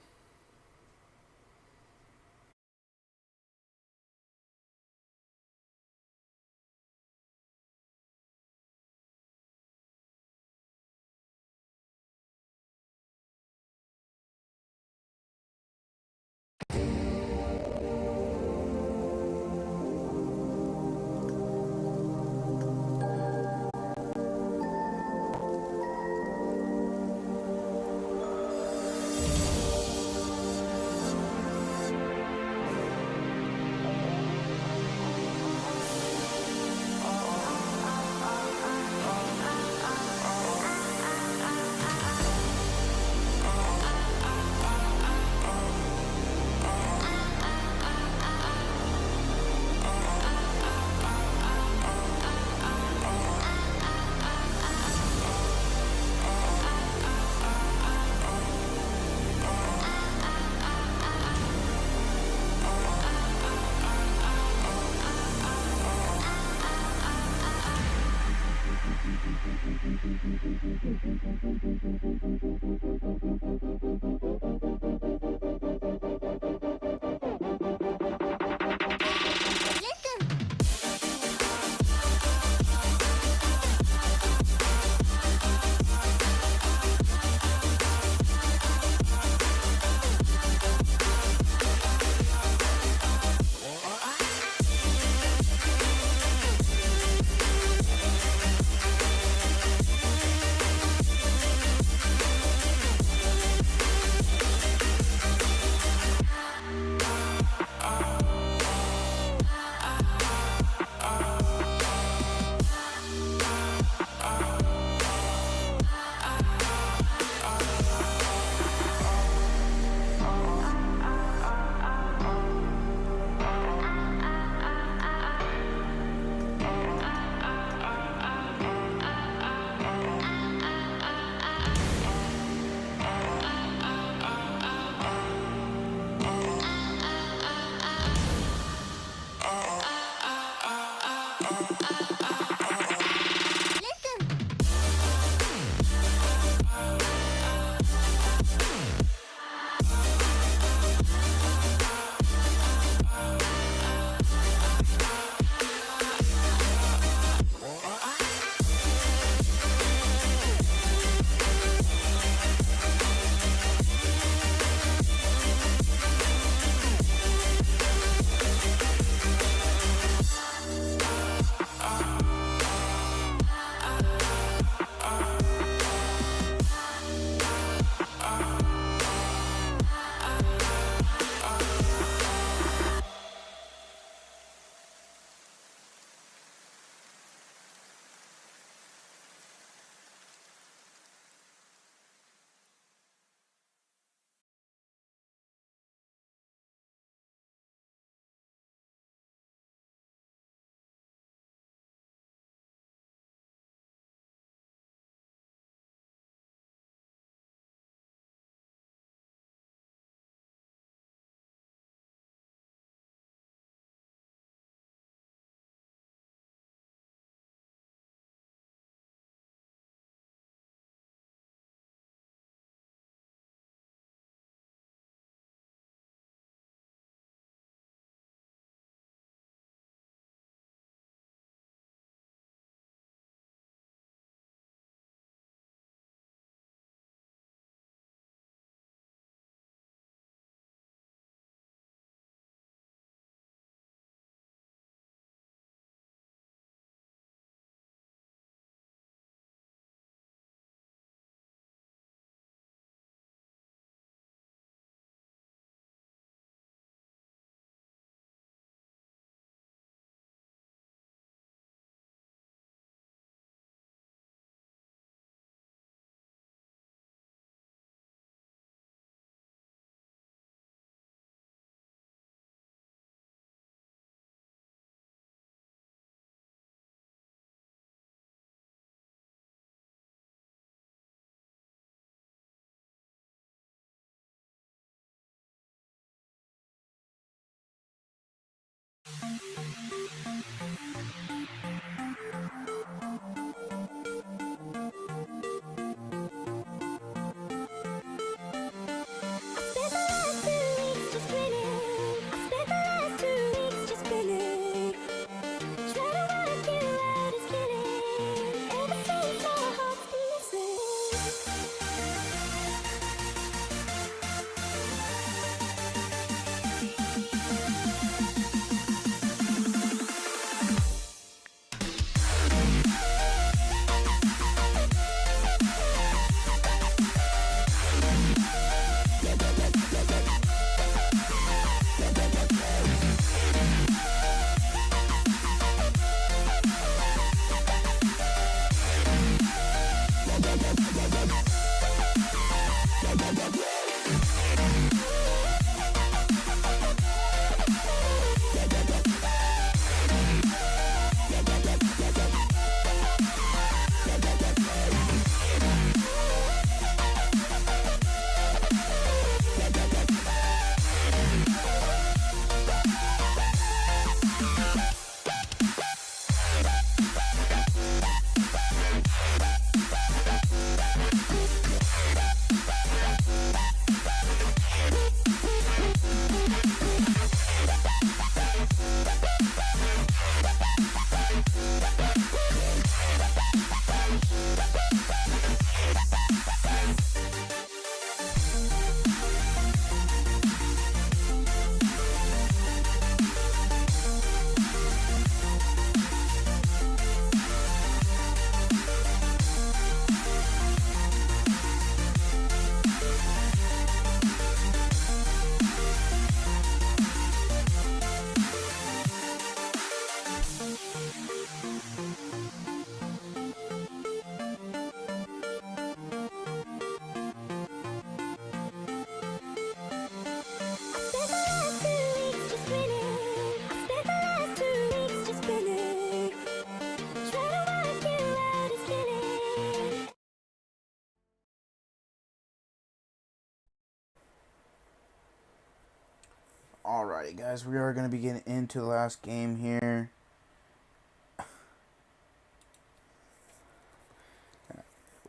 Alrighty, guys, we are going to be getting into the last game here.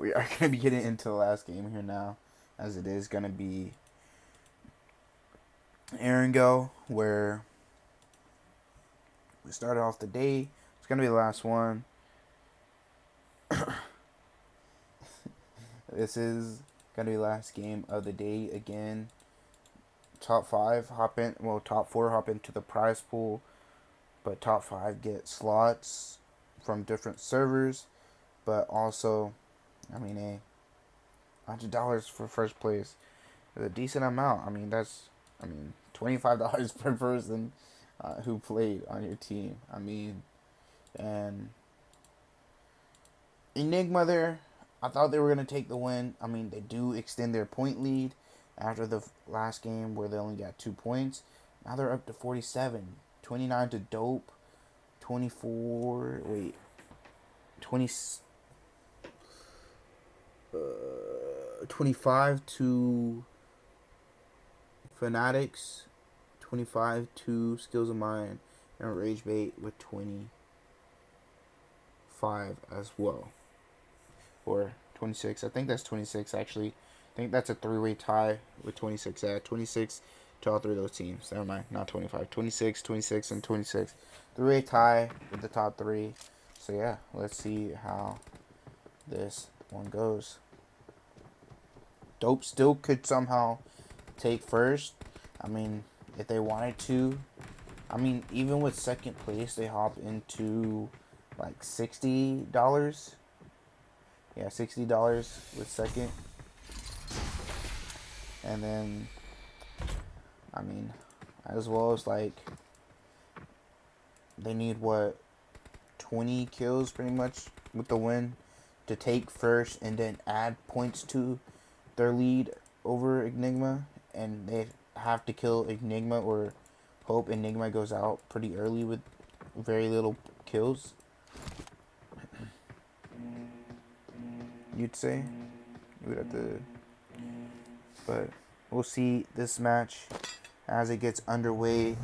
we are going to be getting into the last game here now, as it is going to be Erangel, where we started off the day. It's going to be the last one. This is going to be the last game of the day again. Top 5 hop in, well, top 4 hop into the prize pool, but top 5 get slots from different servers, but also, I mean, $100 for first place is a decent amount. I mean, that's, $25 per person who played on your team. I mean, and Enigma there, I thought they were going to take the win. I mean, they do extend their point lead after the last game where they only got 2 points. Now they're up to 47. 29 to Dope. 24, 25 to Fanaticz. 25 to Skills of Mine. And Ragebait with 25 as well. Or 26. I think that's 26 actually. I think that's a 3-way tie with 26. 26 to all 3 of those teams. Never mind, not 25. 26, 26, and 26. 3-way tie with the top 3. So yeah, let's see how this one goes. Dope still could somehow take first. I mean, if they wanted to. I mean, even with second place, they hop into like $60. Yeah, $60 with second. And then, I mean, as well as like, they need what, 20 kills pretty much with the win to take first and then add points to their lead over Enigma. And they have to kill Enigma or hope Enigma goes out pretty early with very little kills. You'd say you would have to, but we'll see this match as it gets underway.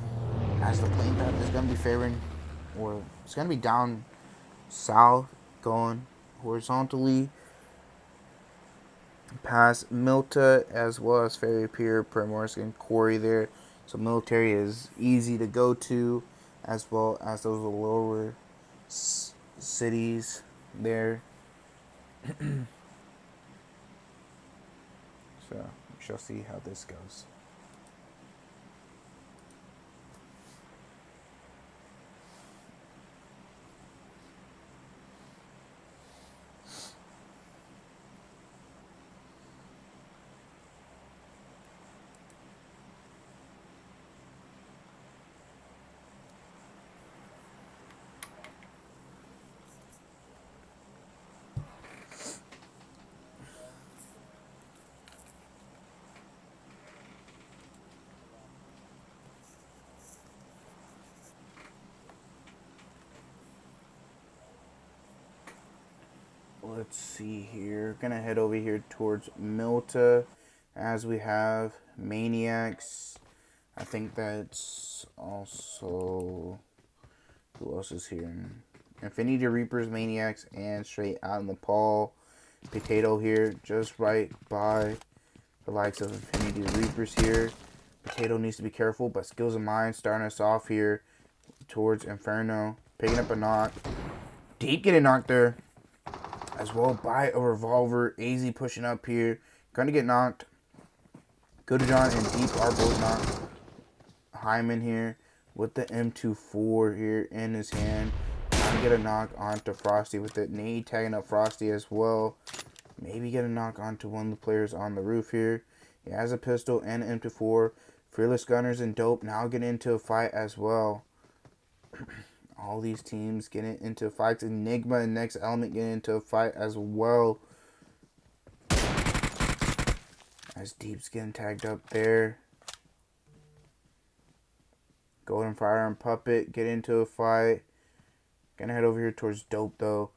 As the playing path is going to be favoring, or it's going to be down south, going horizontally past Milta, as well as Fairy Pier, Primorsk, and Quarry there. So military is easy to go to, as well as those lower cities there. So we shall see how this goes. Let's see here. Gonna head over here towards Milta, as we have Maniacs. I think that's also, who else is here? Infinity Reapers, Maniacs, and straight out of Nepal. Potato here, just right by the likes of Infinity Reapers here. Potato needs to be careful, but Skills of Mine starting us off here towards Inferno. Picking up a knock. Deep getting knocked there. As well by a revolver. AZ pushing up here. Gonna get knocked. Good John and Deep are both knocked. Hyman here with the M24 here in his hand. Trying to get a knock onto Frosty with it. Nade tagging up Frosty as well. Maybe get a knock onto one of the players on the roof here. He has a pistol and an M24. Fearless Gunners and Dope now getting into a fight as well. All these teams getting into fights. Enigma and Next Element getting into a fight as well. As Deep's getting tagged up there. Golden Fire and Puppet get into a fight. Gonna head over here towards Dope though,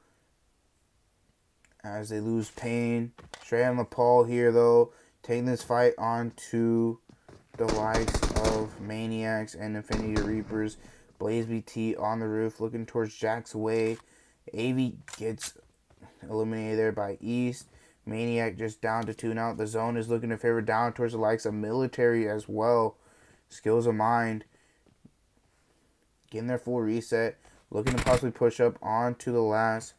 as they lose Pain. Straight on Nepal here though. Taking this fight on to the likes of Maniacs and Infinity Reapers. Blaze BT on the roof looking towards Jack's way. AV gets eliminated there by East. Maniac just down to 2 now. The zone is looking to favor down towards the likes of Military as well. Skills of Mind. Getting their full reset. Looking to possibly push up onto the last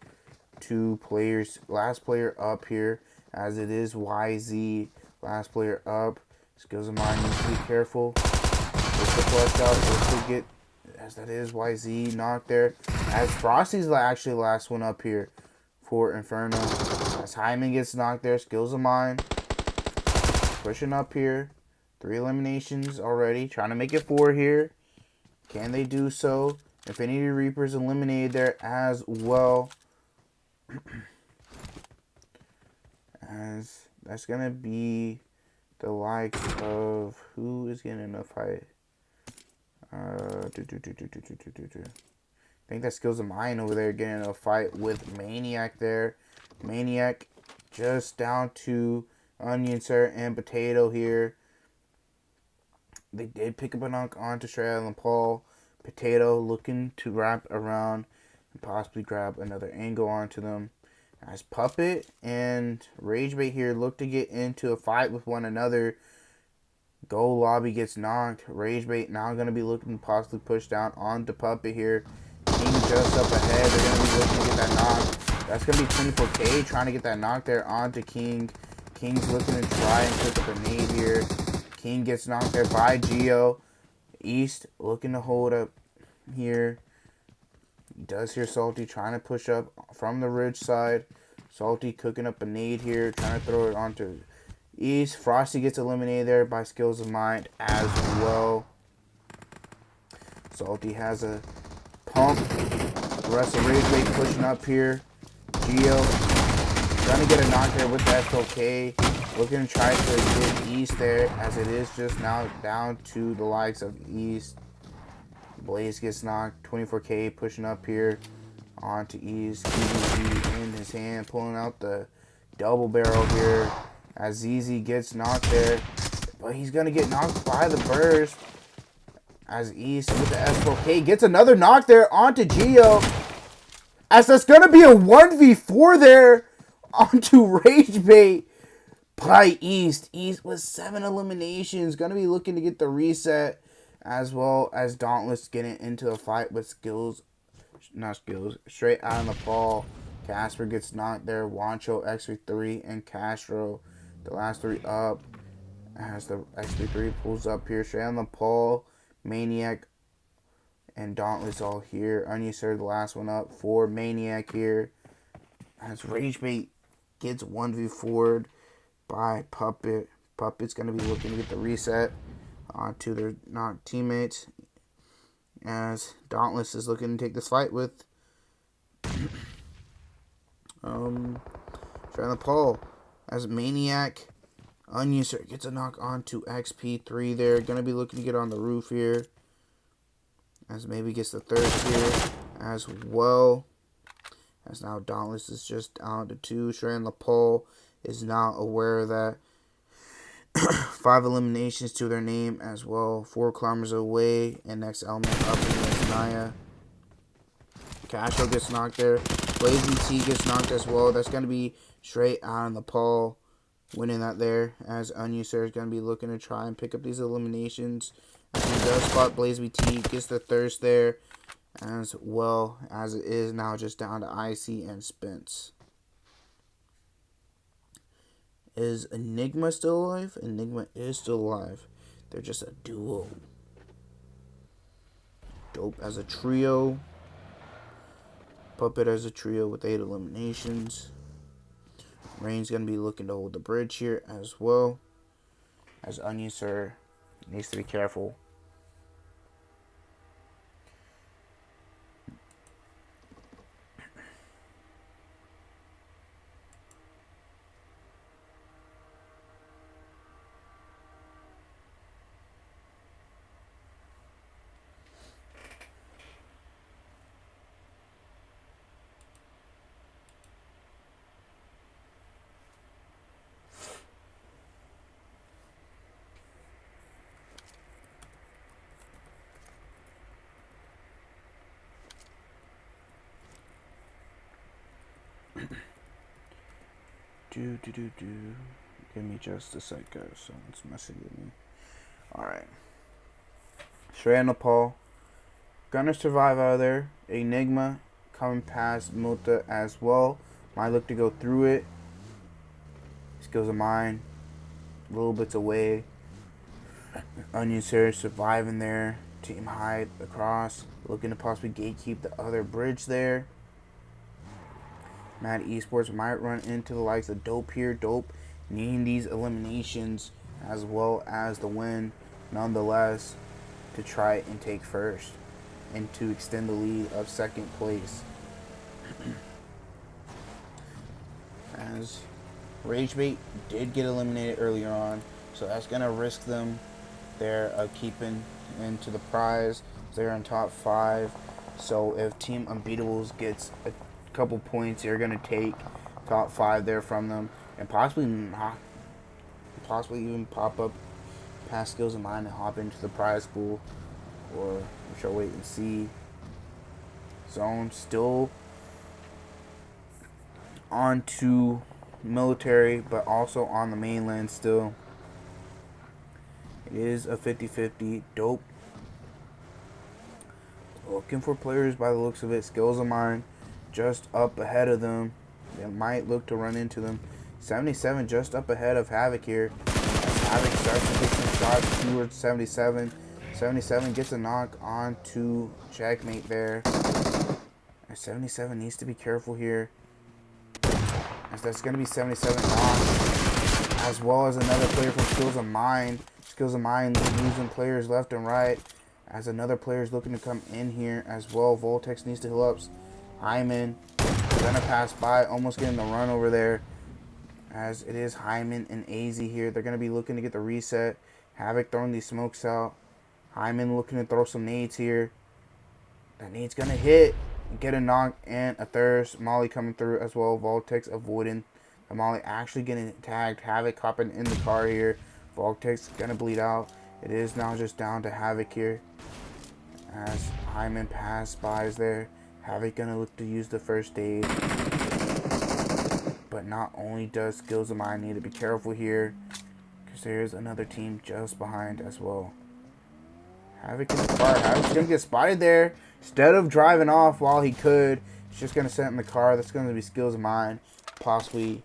2 players. Last player up here, as it is YZ. Last player up. Skills of Mind needs to be careful. Looks to flush out. Looks to get, as that is YZ knocked there. As Frosty's actually the last one up here for Inferno. As Hyman gets knocked there. Skills of Mind. Pushing up here. 3 eliminations already. Trying to make it 4 here. Can they do so? Infinity Reaper's eliminated there as well. As that's going to be the likes of... Who is getting in a fight? I think that Skills of Mine over there getting in a fight with Maniac there. Maniac just down to Onion, Sir, and Potato here. They did pick up a knock onto Shreya and Nepal. Potato looking to wrap around and possibly grab another angle onto them. As Puppet and Ragebait here look to get into a fight with one another. Go Lobby gets knocked. Ragebait now going to be looking to possibly push down onto Puppet here. King just up ahead. They're going to be looking to get that knock. That's going to be 24K trying to get that knock there onto King. King's looking to try and pick up a nade here. King gets knocked there by Geo. East looking to hold up here. He does hear Salty trying to push up from the ridge side. Salty cooking up a nade here, trying to throw it onto East. Frosty gets eliminated there by Skills of Mind as well. Salty has a pump. The rest of Ragebait pushing up here. Geo trying to get a knock there with the SLK. Looking to try to get East there, as it is just now down to the likes of East. Blaze gets knocked. 24K pushing up here onto East. QBG in his hand, pulling out the double barrel here. As ZZ gets knocked there, but he's going to get knocked by the burst. As East with the SLK gets another knock there onto Geo. As that's going to be a 1v4 there onto Ragebait by East. East with 7 eliminations. Going to be looking to get the reset, as well as Dauntless getting into a fight with straight out of the ball. Casper gets knocked there. Wancho, XV3, and Castro, the last 3 up. As the XV3 pulls up here, straight on the pole. Maniac and Dauntless all here. Onion Sir, the last one up for Maniac here. As Ragebait gets 1v4'd by Puppet. Puppet's going to be looking to get the reset onto their teammates. As Dauntless is looking to take this fight with trying to pull. As Maniac, Onion Sir gets a knock onto XP3 there. Going to be looking to get on the roof here. As maybe gets the third here as well. As now Dauntless is just down to 2. Sharon Lapole is now aware of that. 5 eliminations to their name as well. 4 climbers away. And next element up against Naya. Castro gets knocked there. Blazy T gets knocked as well. That's going to be straight on the pole. Winning that there. As Onion Sir is going to be looking to try and pick up these eliminations. As he does spot Blazy T. Gets the thirst there. As well as it is now just down to IC and Spence. Is Enigma still alive? Enigma is still alive. They're just a duo. Dope as a trio. Puppet as a trio with 8 eliminations. Rain's going to be looking to hold the bridge here as well. As Onion Sir needs to be careful. Give me just a sec, guys. Someone's messing with me. Alright. Straight on Nepal. Gonna survive out of there. Enigma coming past Mota as well. Might look to go through it. Skills of mine. Little bits away. Onion Series surviving there. Team Hide across. Looking to possibly gatekeep the other bridge there. Mad Esports might run into the likes of Dope here. Dope needing these eliminations as well as the win, nonetheless, to try and take first and to extend the lead of second place. As Ragebait did get eliminated earlier on, so that's going to risk them there of keeping into the prize. They're in top 5. So if Team Unbeatables gets a couple points, they're going to take top 5 there from them and possibly even pop up past Skills of Mine and hop into the prize pool, or we shall wait and see. Zone still on to military, but also on the mainland still. It is a 50-50. Dope looking for players by the looks of it. Skills of Mine just up ahead of them. They might look to run into them. 77 just up ahead of Havoc here. As Havoc starts to take some shots towards 77. 77 gets a knock onto Checkmate there. And 77 needs to be careful here, as that's going to be 77 knocked, as well as another player from Skills of Mine. Skills of Mine losing players left and right, as another player is looking to come in here as well. Voltex needs to heal up. Hyman gonna pass by, almost getting the run over there, as it is Hyman and AZ here. They're gonna be looking to get the reset. Havoc throwing these smokes out. Hyman looking to throw some nades here. That nade's gonna hit, get a knock and a thirst. Molly coming through as well. Voltex avoiding the Molly, actually getting tagged. Havoc hopping in the car here. Voltex gonna bleed out. It is now just down to Havoc here, as Hyman pass bys there. Havoc gonna look to use the first aid, but not only does Skills of Mine need to be careful here, because there's another team just behind as well. Havoc in the car. Havoc's gonna get spotted there. Instead of driving off while he could, he's just gonna sit in the car. That's gonna be Skills of Mine, possibly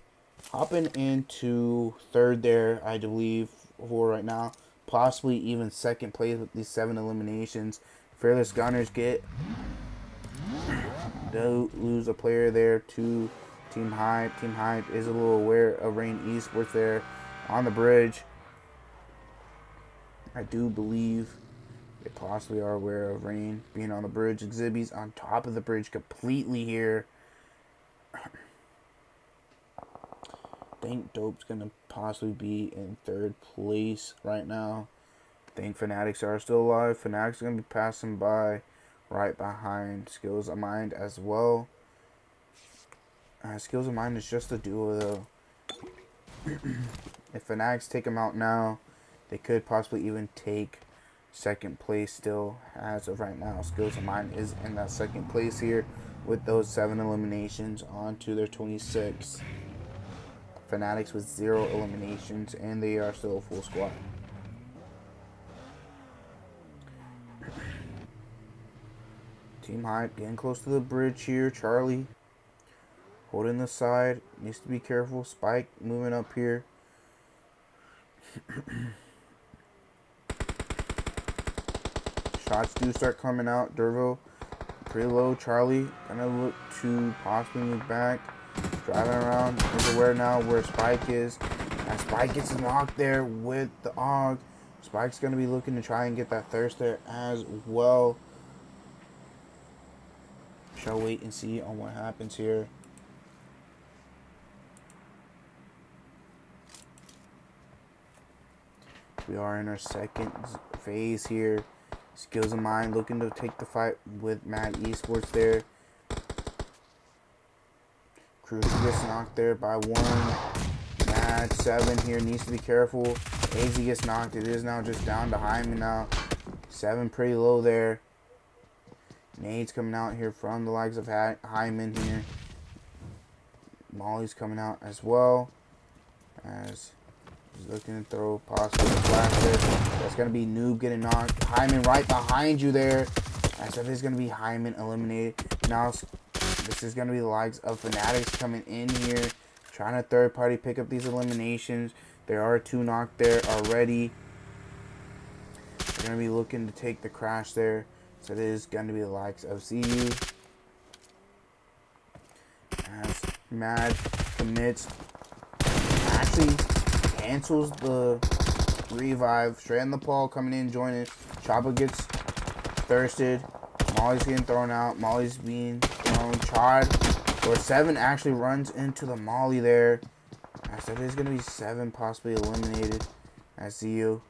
hopping into third there, I believe, for right now. Possibly even second place with these 7 eliminations. Fearless Gunners do lose a player there to Team Hyde. Team Hyde is a little aware of Rain Esports there on the bridge. I do believe they possibly are aware of Rain being on the bridge. Exhibits on top of the bridge completely here. I think Dope's going to possibly be in third place right now. I think Fanaticz are still alive. Fanaticz are going to be passing by right behind Skills of Mind as well. Skills of Mind is just a duo though. If Fanaticz take them out now, they could possibly even take second place still as of right now. Skills of Mind is in that second place here with those 7 eliminations on to their 26. Fanaticz with 0 eliminations, and they are still a full squad. Team Hyde getting close to the bridge here. Charlie holding the side. Needs to be careful. Spike moving up here. Shots do start coming out. Derville pretty low. Charlie gonna look to possibly move back. Driving around. Is aware now where Spike is. And Spike gets knocked there with the AUG. Spike's gonna be looking to try and get that thirst there as well. Shall wait and see on what happens here. We are in our second phase here. Skills of Mine looking to take the fight with Mad Esports there. Cruiser gets knocked there by 1. Mad 7 here needs to be careful. AZ gets knocked. It is now just down to Hyman now. 7 pretty low there. Nades coming out here from the likes of Hyman here. Molly's coming out as well. As he's looking to throw possibly a flash there. That's going to be Noob getting knocked. Hyman right behind you there. As that is going to be Hyman eliminated. Now this is going to be the likes of Fanaticz coming in here, trying to third party pick up these eliminations. There are 2 knocked there already. They're going to be looking to take the crash there. So it is going to be the likes of CU. As Mad commits, actually cancels the revive. Straight in Nepal coming in, joining. Choppa gets thirsted. Molly's getting thrown out. Molly's being thrown. Chad or 7 actually runs into the Molly there. As that is going to be 7 possibly eliminated. As CU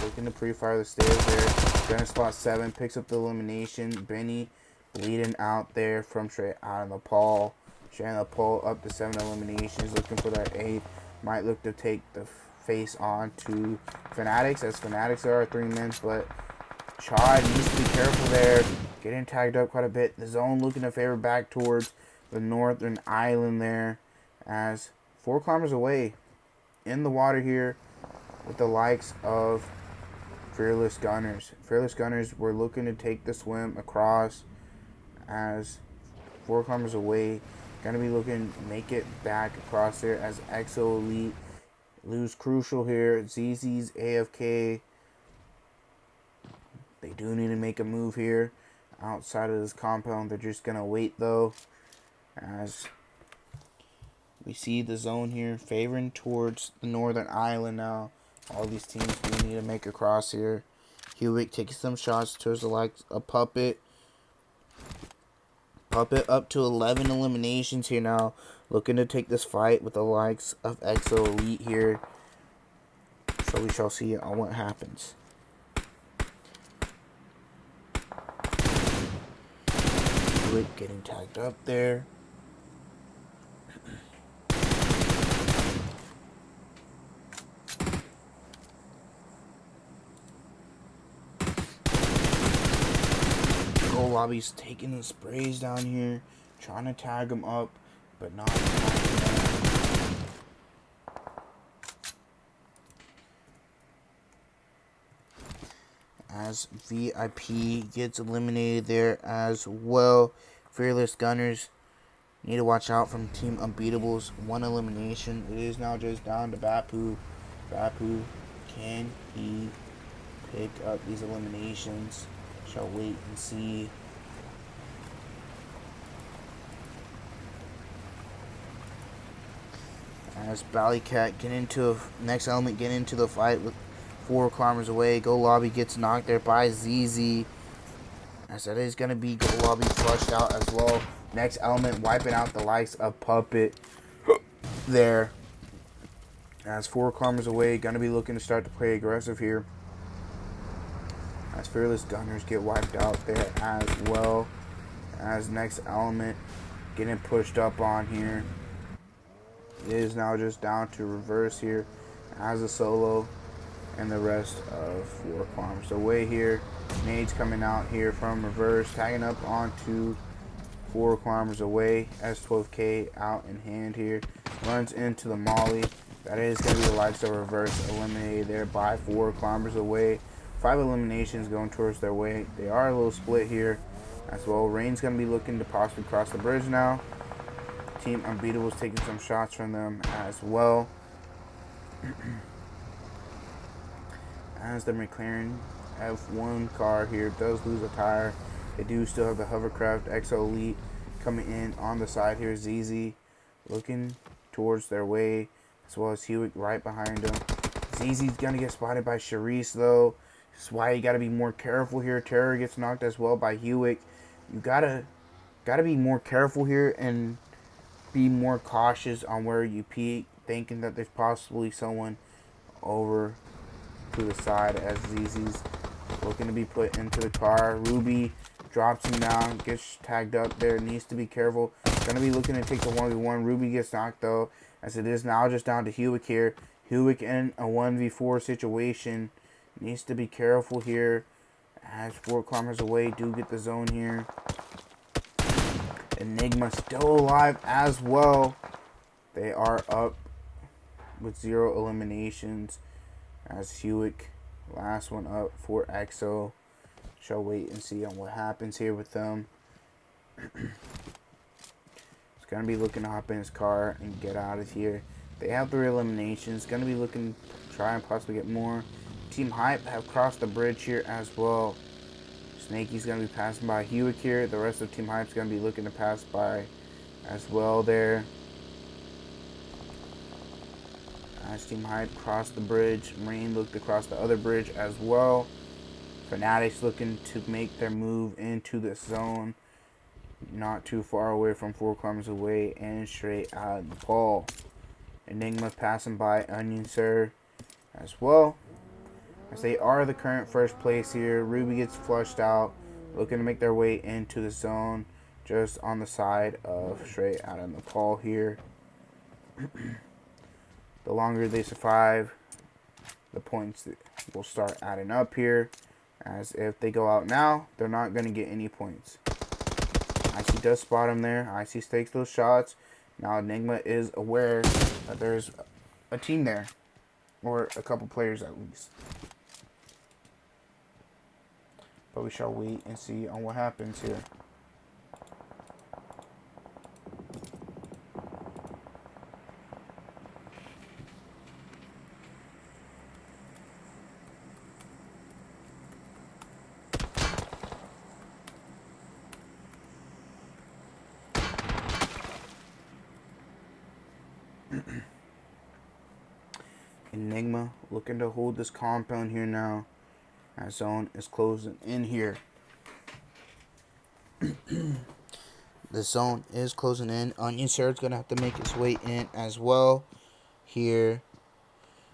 looking to pre-fire the stairs there. Gonna spot 7, picks up the elimination. Benny bleeding out there from straight out of Nepal. Straight in Nepal up to 7 eliminations. Looking for that 8. Might look to take the face on to Fanaticz. As Fanaticz there are 3 men, but Chad needs to be careful there. Getting tagged up quite a bit. The zone looking to favor back towards the northern island there. As 4 kilometers away in the water here with the likes of Fearless Gunners. Fearless Gunners were looking to take the swim across as 4 kilometers away. Gonna be looking to make it back across there as Exo Elite lose crucial here. ZZ's AFK. They do need to make a move here outside of this compound. They're just gonna wait though, as we see the zone here favoring towards the northern island now. All these teams we need to make across here. Hewitt taking some shots towards the likes of Puppet. Puppet up to 11 eliminations here now. Looking to take this fight with the likes of Exo Elite here. So we shall see on what happens. Hewitt getting tagged up there. Lobby's taking the sprays down here, trying to tag him up, but not tagging him. As VIP gets eliminated there as well. Fearless Gunners need to watch out from Team Unbeatables. 1 elimination. It is now just down to Bapu. Bapu, can he pick up these eliminations? Shall wait and see. As Ballycat getting into next element, getting into the fight with 4 kilometers away. Go Lobby gets knocked there by ZZ. As that is gonna be Go Lobby flushed out as well. Next element wiping out the likes of Puppet there. As 4 kilometers away, gonna be looking to start to play aggressive here. As Fearless Gunners get wiped out there as well. As next element getting pushed up on here. It is now just down to reverse here as a solo and the rest of 4 kilometers away here. Nades coming out here from reverse, tagging up onto 4 kilometers away. S12K out in hand here. Runs into the Molly. That is going to be the likes of reverse eliminated there by 4 kilometers away. 5 eliminations going towards their way. They are a little split here as well. Rain's going to be looking to possibly cross the bridge now. Team Unbeatables taking some shots from them as well. As the McLaren F1 car here does lose a tire. They do still have the hovercraft Exo Elite coming in on the side here. ZZ looking towards their way, as well as Hewitt right behind them. ZZ's gonna get spotted by Charisse though. That's why you gotta be more careful here. Terror gets knocked as well by Hewitt. You gotta be more careful here and be more cautious on where you peek, thinking that there's possibly someone over to the side as ZZ's looking to be put into the car. Ruby drops him down, gets tagged up there, needs to be careful. Gonna be looking to take the 1v1. Ruby gets knocked though, as it is now just down to Hewitt here. Hewitt in a 1v4 situation. Needs to be careful here as 4 kilometers away. Do get the zone here. Enigma still alive as well. They are up with 0 eliminations. As Hewitt, last one up for EXO. Shall wait and see on what happens here with them. He's going to be looking to hop in his car and get out of here. They have 3 eliminations. Going to be looking to try and possibly get more. Team Hype have crossed the bridge here as well. Snakey's going to be passing by Hewitt here. The rest of Team Hype's going to be looking to pass by as well there. As Team Hype crossed the bridge, Rain looked across the other bridge as well. Fanaticz looking to make their move into the zone. Not too far away from 4 kilometers away and straight out of Nepal. Enigma's passing by Onion Sir as well. As they are the current first place here. Ruby gets flushed out. Looking to make their way into the zone. Just on the side of straight out of Nepal here. The longer they survive, the points will start adding up here. As if they go out now, they're not going to get any points. Icy does spot him there. Icy takes those shots. Now Enigma is aware that there's a team there. Or a couple players at least. But we shall wait and see on what happens here. Enigma looking to hold this compound here now. As zone is closing in here. The zone is closing in. Onion Sir's going to have to make his way in as well here.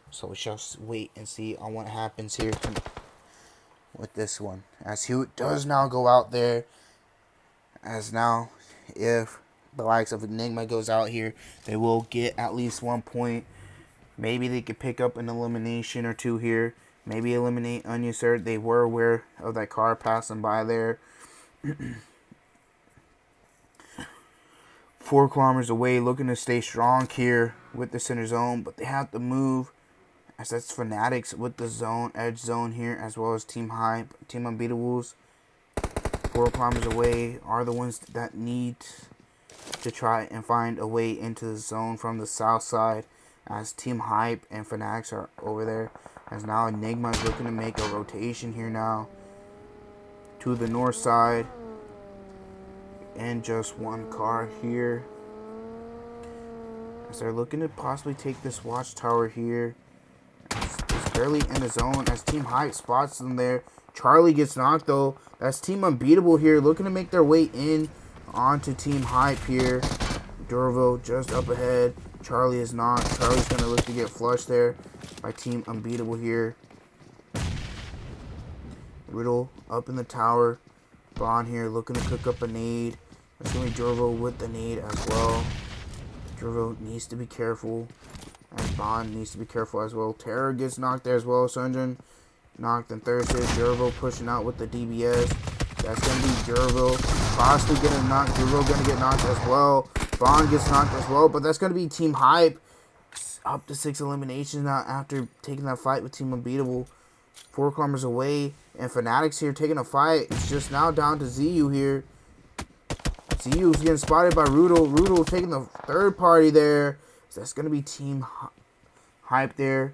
So we shall wait and see on what happens here with this one. As Hewitt does now go out there. As now, if the likes of Enigma goes out here, they will get at least 1 point. Maybe they could pick up an elimination or 2 here. Maybe eliminate Onion Sir. They were aware of that car passing by there. 4 kilometers away, looking to stay strong here with the center zone. But they have to move. As that's Fanaticz with the zone, edge zone here, as well as Team Hype, Team Unbeatables. 4 kilometers away are the ones that need to try and find a way into the zone from the south side. As Team Hype and Fanaticz are over there. As now Enigma is looking to make a rotation here now. To the north side. And just 1 car here. As they're looking to possibly take this watchtower here. It's barely in the zone. As Team Hype spots them there. Charlie gets knocked though. That's Team Unbeatable here. Looking to make their way in onto Team Hype here. Durville just up ahead. Charlie is not. Charlie's going to look to get flushed there by Team Unbeatable here. Riddle up in the tower. Bond here looking to cook up a nade. That's going to be Durville with the nade as well. Durville needs to be careful. And Bond needs to be careful as well. Terror gets knocked there as well. Sundrin knocked and thirsted. Durville pushing out with the DBS. That's going to be Durville. Possibly getting knocked. Durville going to get knocked as well. Bond gets knocked as well, but that's going to be Team Hype. Up to 6 eliminations now after taking that fight with Team Unbeatable. 4 kilometers away. And Fanaticz here taking a fight. It's just now down to ZU here. ZU's getting spotted by Rudel. Rudel taking the 3rd party there. So that's going to be Team Hype there.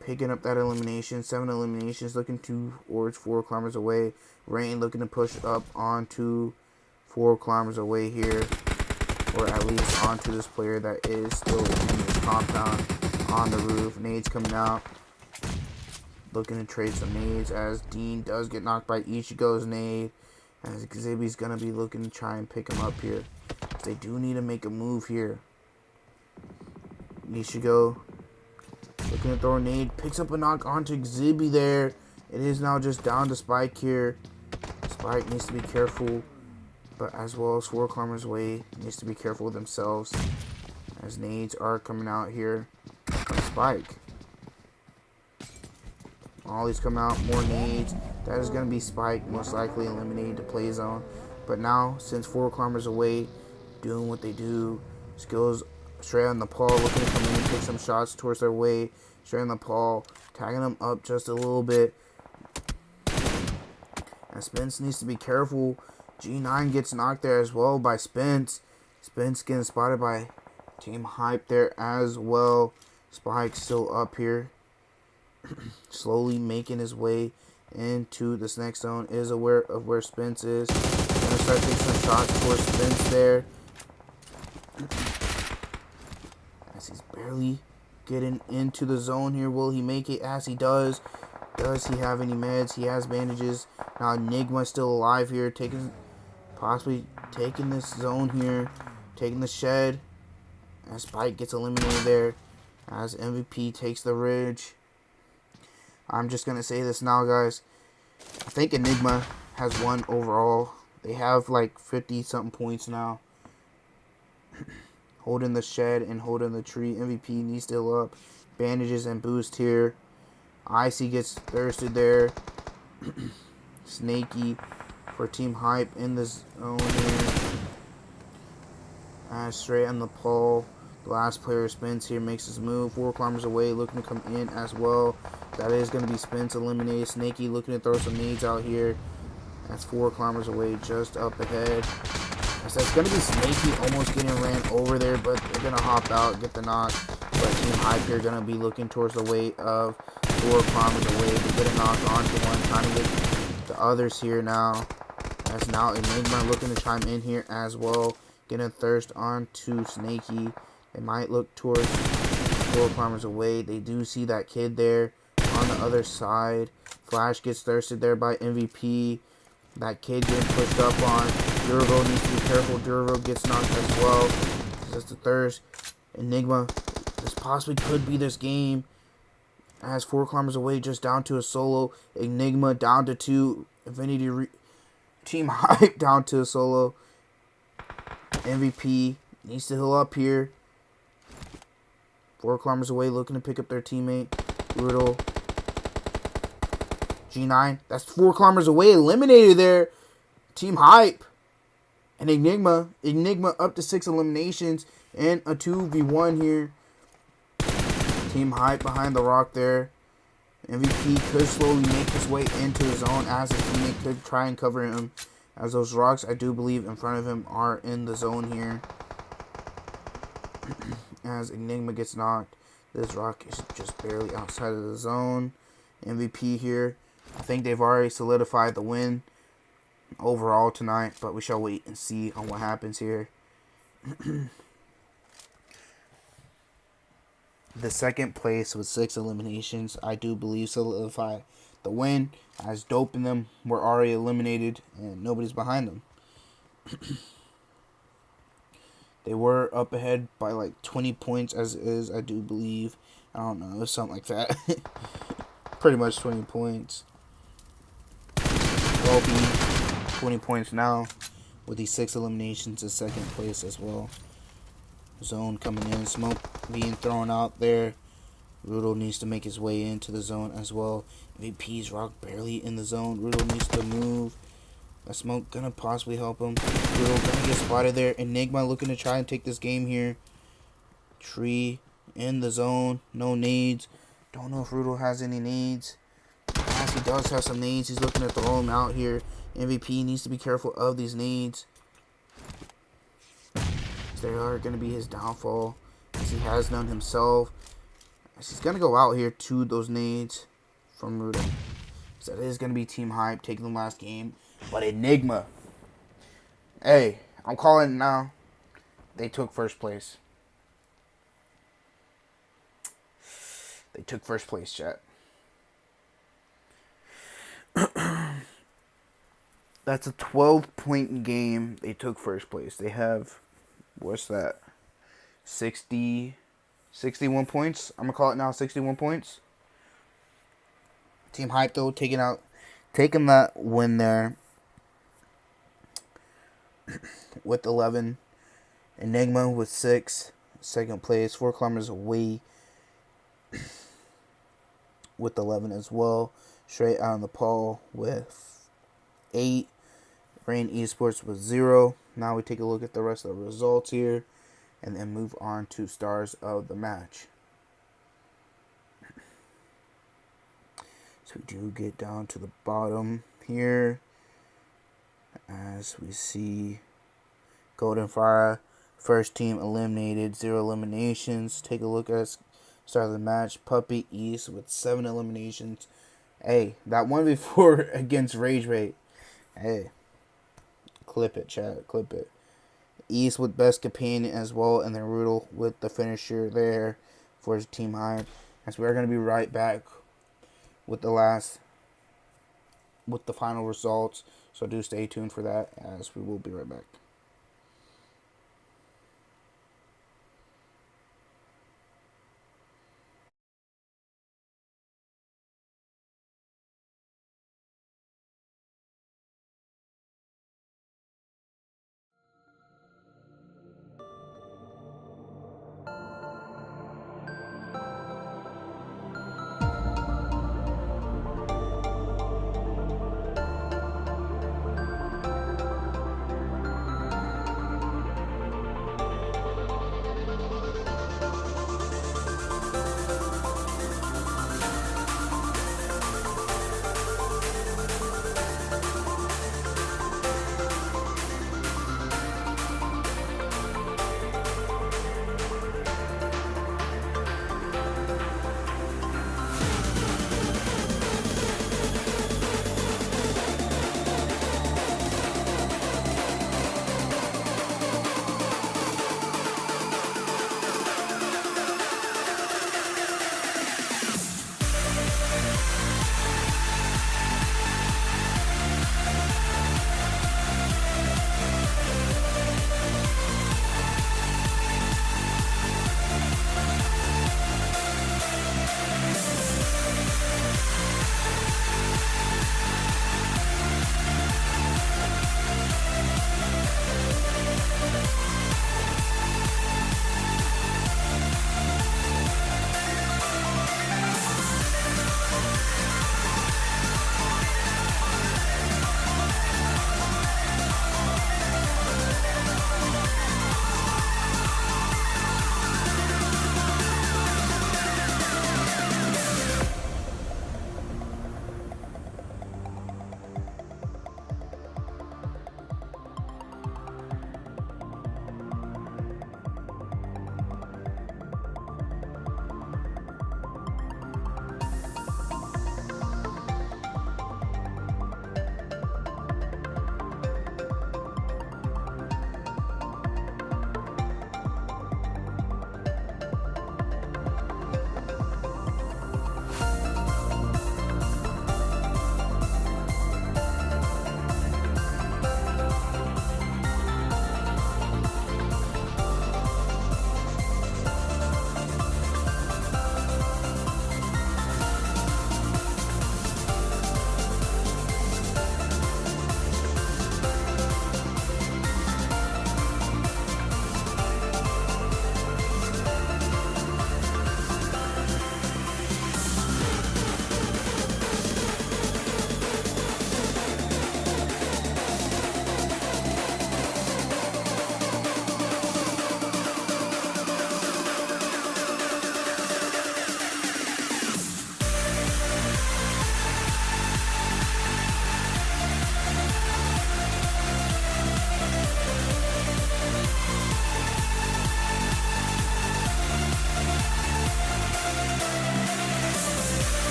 Picking up that elimination. 7 eliminations looking towards 4 kilometers away. Rain looking to push up onto 4 kilometers away here. Or at least onto this player that is still in this compound on the roof. Nades coming out. Looking to trade some nades as Dean does get knocked by Ichigo's nade. As Xibby's going to be looking to try and pick him up here. They do need to make a move here. Ichigo looking to throw a nade. Picks up a knock onto Xibby there. It is now just down to Spike here. Spike needs to be careful. But as well as 4 kilometers away, needs to be careful themselves. As nades are coming out here from Spike. Ollie's coming out, more nades. That is going to be Spike, most likely eliminated to play zone. But now, since 4 kilometers away, doing what they do. Skills Straight on Nepal looking to come in and take some shots towards their way. Straight on Nepal, tagging them up just a little bit. And Spence needs to be careful. G9 gets knocked there as well by Spence. Spence getting spotted by Team Hype there as well. Spike still up here. Slowly making his way into this next zone. Is aware of where Spence is. Gonna start taking some shots towards Spence there. As he's barely getting into the zone here. Will he make it? As he does. Does he have any meds? He has bandages. Now Enigma still alive here. Possibly taking this zone here. Taking the shed. As Spike gets eliminated there. As MVP takes the ridge. I'm just going to say this now, guys. I think Enigma has won overall. They have like 50-something points now. Holding the shed and holding the tree. MVP needs still up. Bandages and boost here. Icy gets thirsted there. Snaky for Team Hype in this zone here. Straight on the pole. The last player, Spence, here makes his move. 4 kilometers away, looking to come in as well. That is going to be Spence eliminated. Snaky looking to throw some nades out here. That's 4 kilometers away, just up ahead. So it's going to be Snaky almost getting ran over there, but they're going to hop out, get the knock. But Team Hype here going to be looking towards the way of 4 kilometers away to get a knock onto one, trying to get the others here now. That's now Enigma looking to chime in here as well. Getting a thirst onto Snaky. They might look towards 4 kilometers away. They do see that kid there on the other side. Flash gets thirsted there by MVP. That kid getting pushed up on. Durvo needs to be careful. Durvo gets knocked as well. Just the thirst. Enigma. This possibly could be this game. As 4 kilometers away, just down to a solo. Enigma down to 2. Team Hype down to a solo. MVP needs to heal up here. 4 kilometers away, looking to pick up their teammate. Brutal. G9. That's 4 kilometers away. Eliminated there. Team Hype. And Enigma. Enigma up to 6 eliminations. And a 2v1 here. Team Hype behind the rock there. MVP could slowly make his way into the zone as his teammate could try and cover him. As those rocks, I do believe, in front of him are in the zone here. As Enigma gets knocked. This rock is just barely outside of the zone. MVP here. I think they've already solidified the win overall tonight, but we shall wait and see on what happens here. The second place with 6 eliminations, I do believe, solidified the win, as Dope and them were already eliminated and nobody's behind them. They were up ahead by like 20 points as is, I do believe. I don't know, something like that. Pretty much 20 points. Will be 20 points now with these 6 eliminations in second place as well. Zone coming in, smoke being thrown out there. Rudo needs to make his way into the zone as well. MVP's rock barely in the zone. Rudo needs to move. That smoke gonna possibly help him. Rudo gonna get spotted there. Enigma looking to try and take this game here. Tree in the zone. No nades. Don't know if Rudo has any nades. As he does have some nades, he's looking to throw them out here. MVP needs to be careful of these nades. They are going to be his downfall, as he has done himself. As he's going to go out here to those nades from Rudo. So that is going to be Team Hype taking the last game. But Enigma, hey, I'm calling it now. They took first place. They took first place, chat. That's a 12-point game. They took first place. They have... what's that? 61 points. I'm gonna call it now 61 points. Team Hype though taking that win there with 11. Enigma with 6, second place, 4 kilometers away with 11 as well. Straight out on the pole with 8. Rain Esports with 0. Now we take a look at the rest of the results here. and then move on to stars of the match. So we do get down to the bottom here, as we see Golden Fire, first team eliminated, 0 eliminations. Take a look at start of the match. Puppy East with 7 eliminations. Hey, that one before against Ragebait. Hey, clip it, chat, clip it. East with best companion as well, and then Rudel with the finisher there for his team high. As we are going to be right back with the final results. So do stay tuned for that, as we will be right back.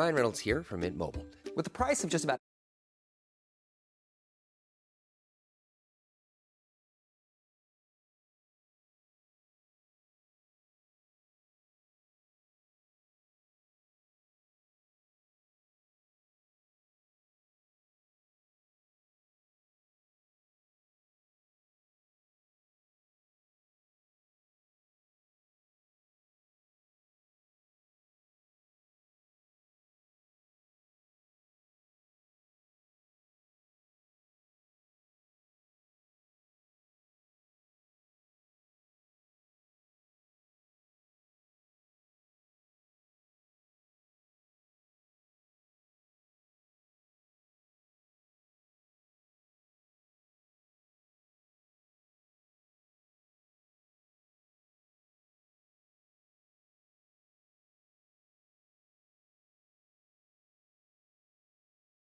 Ryan Reynolds here from Mint Mobile. With the price of just about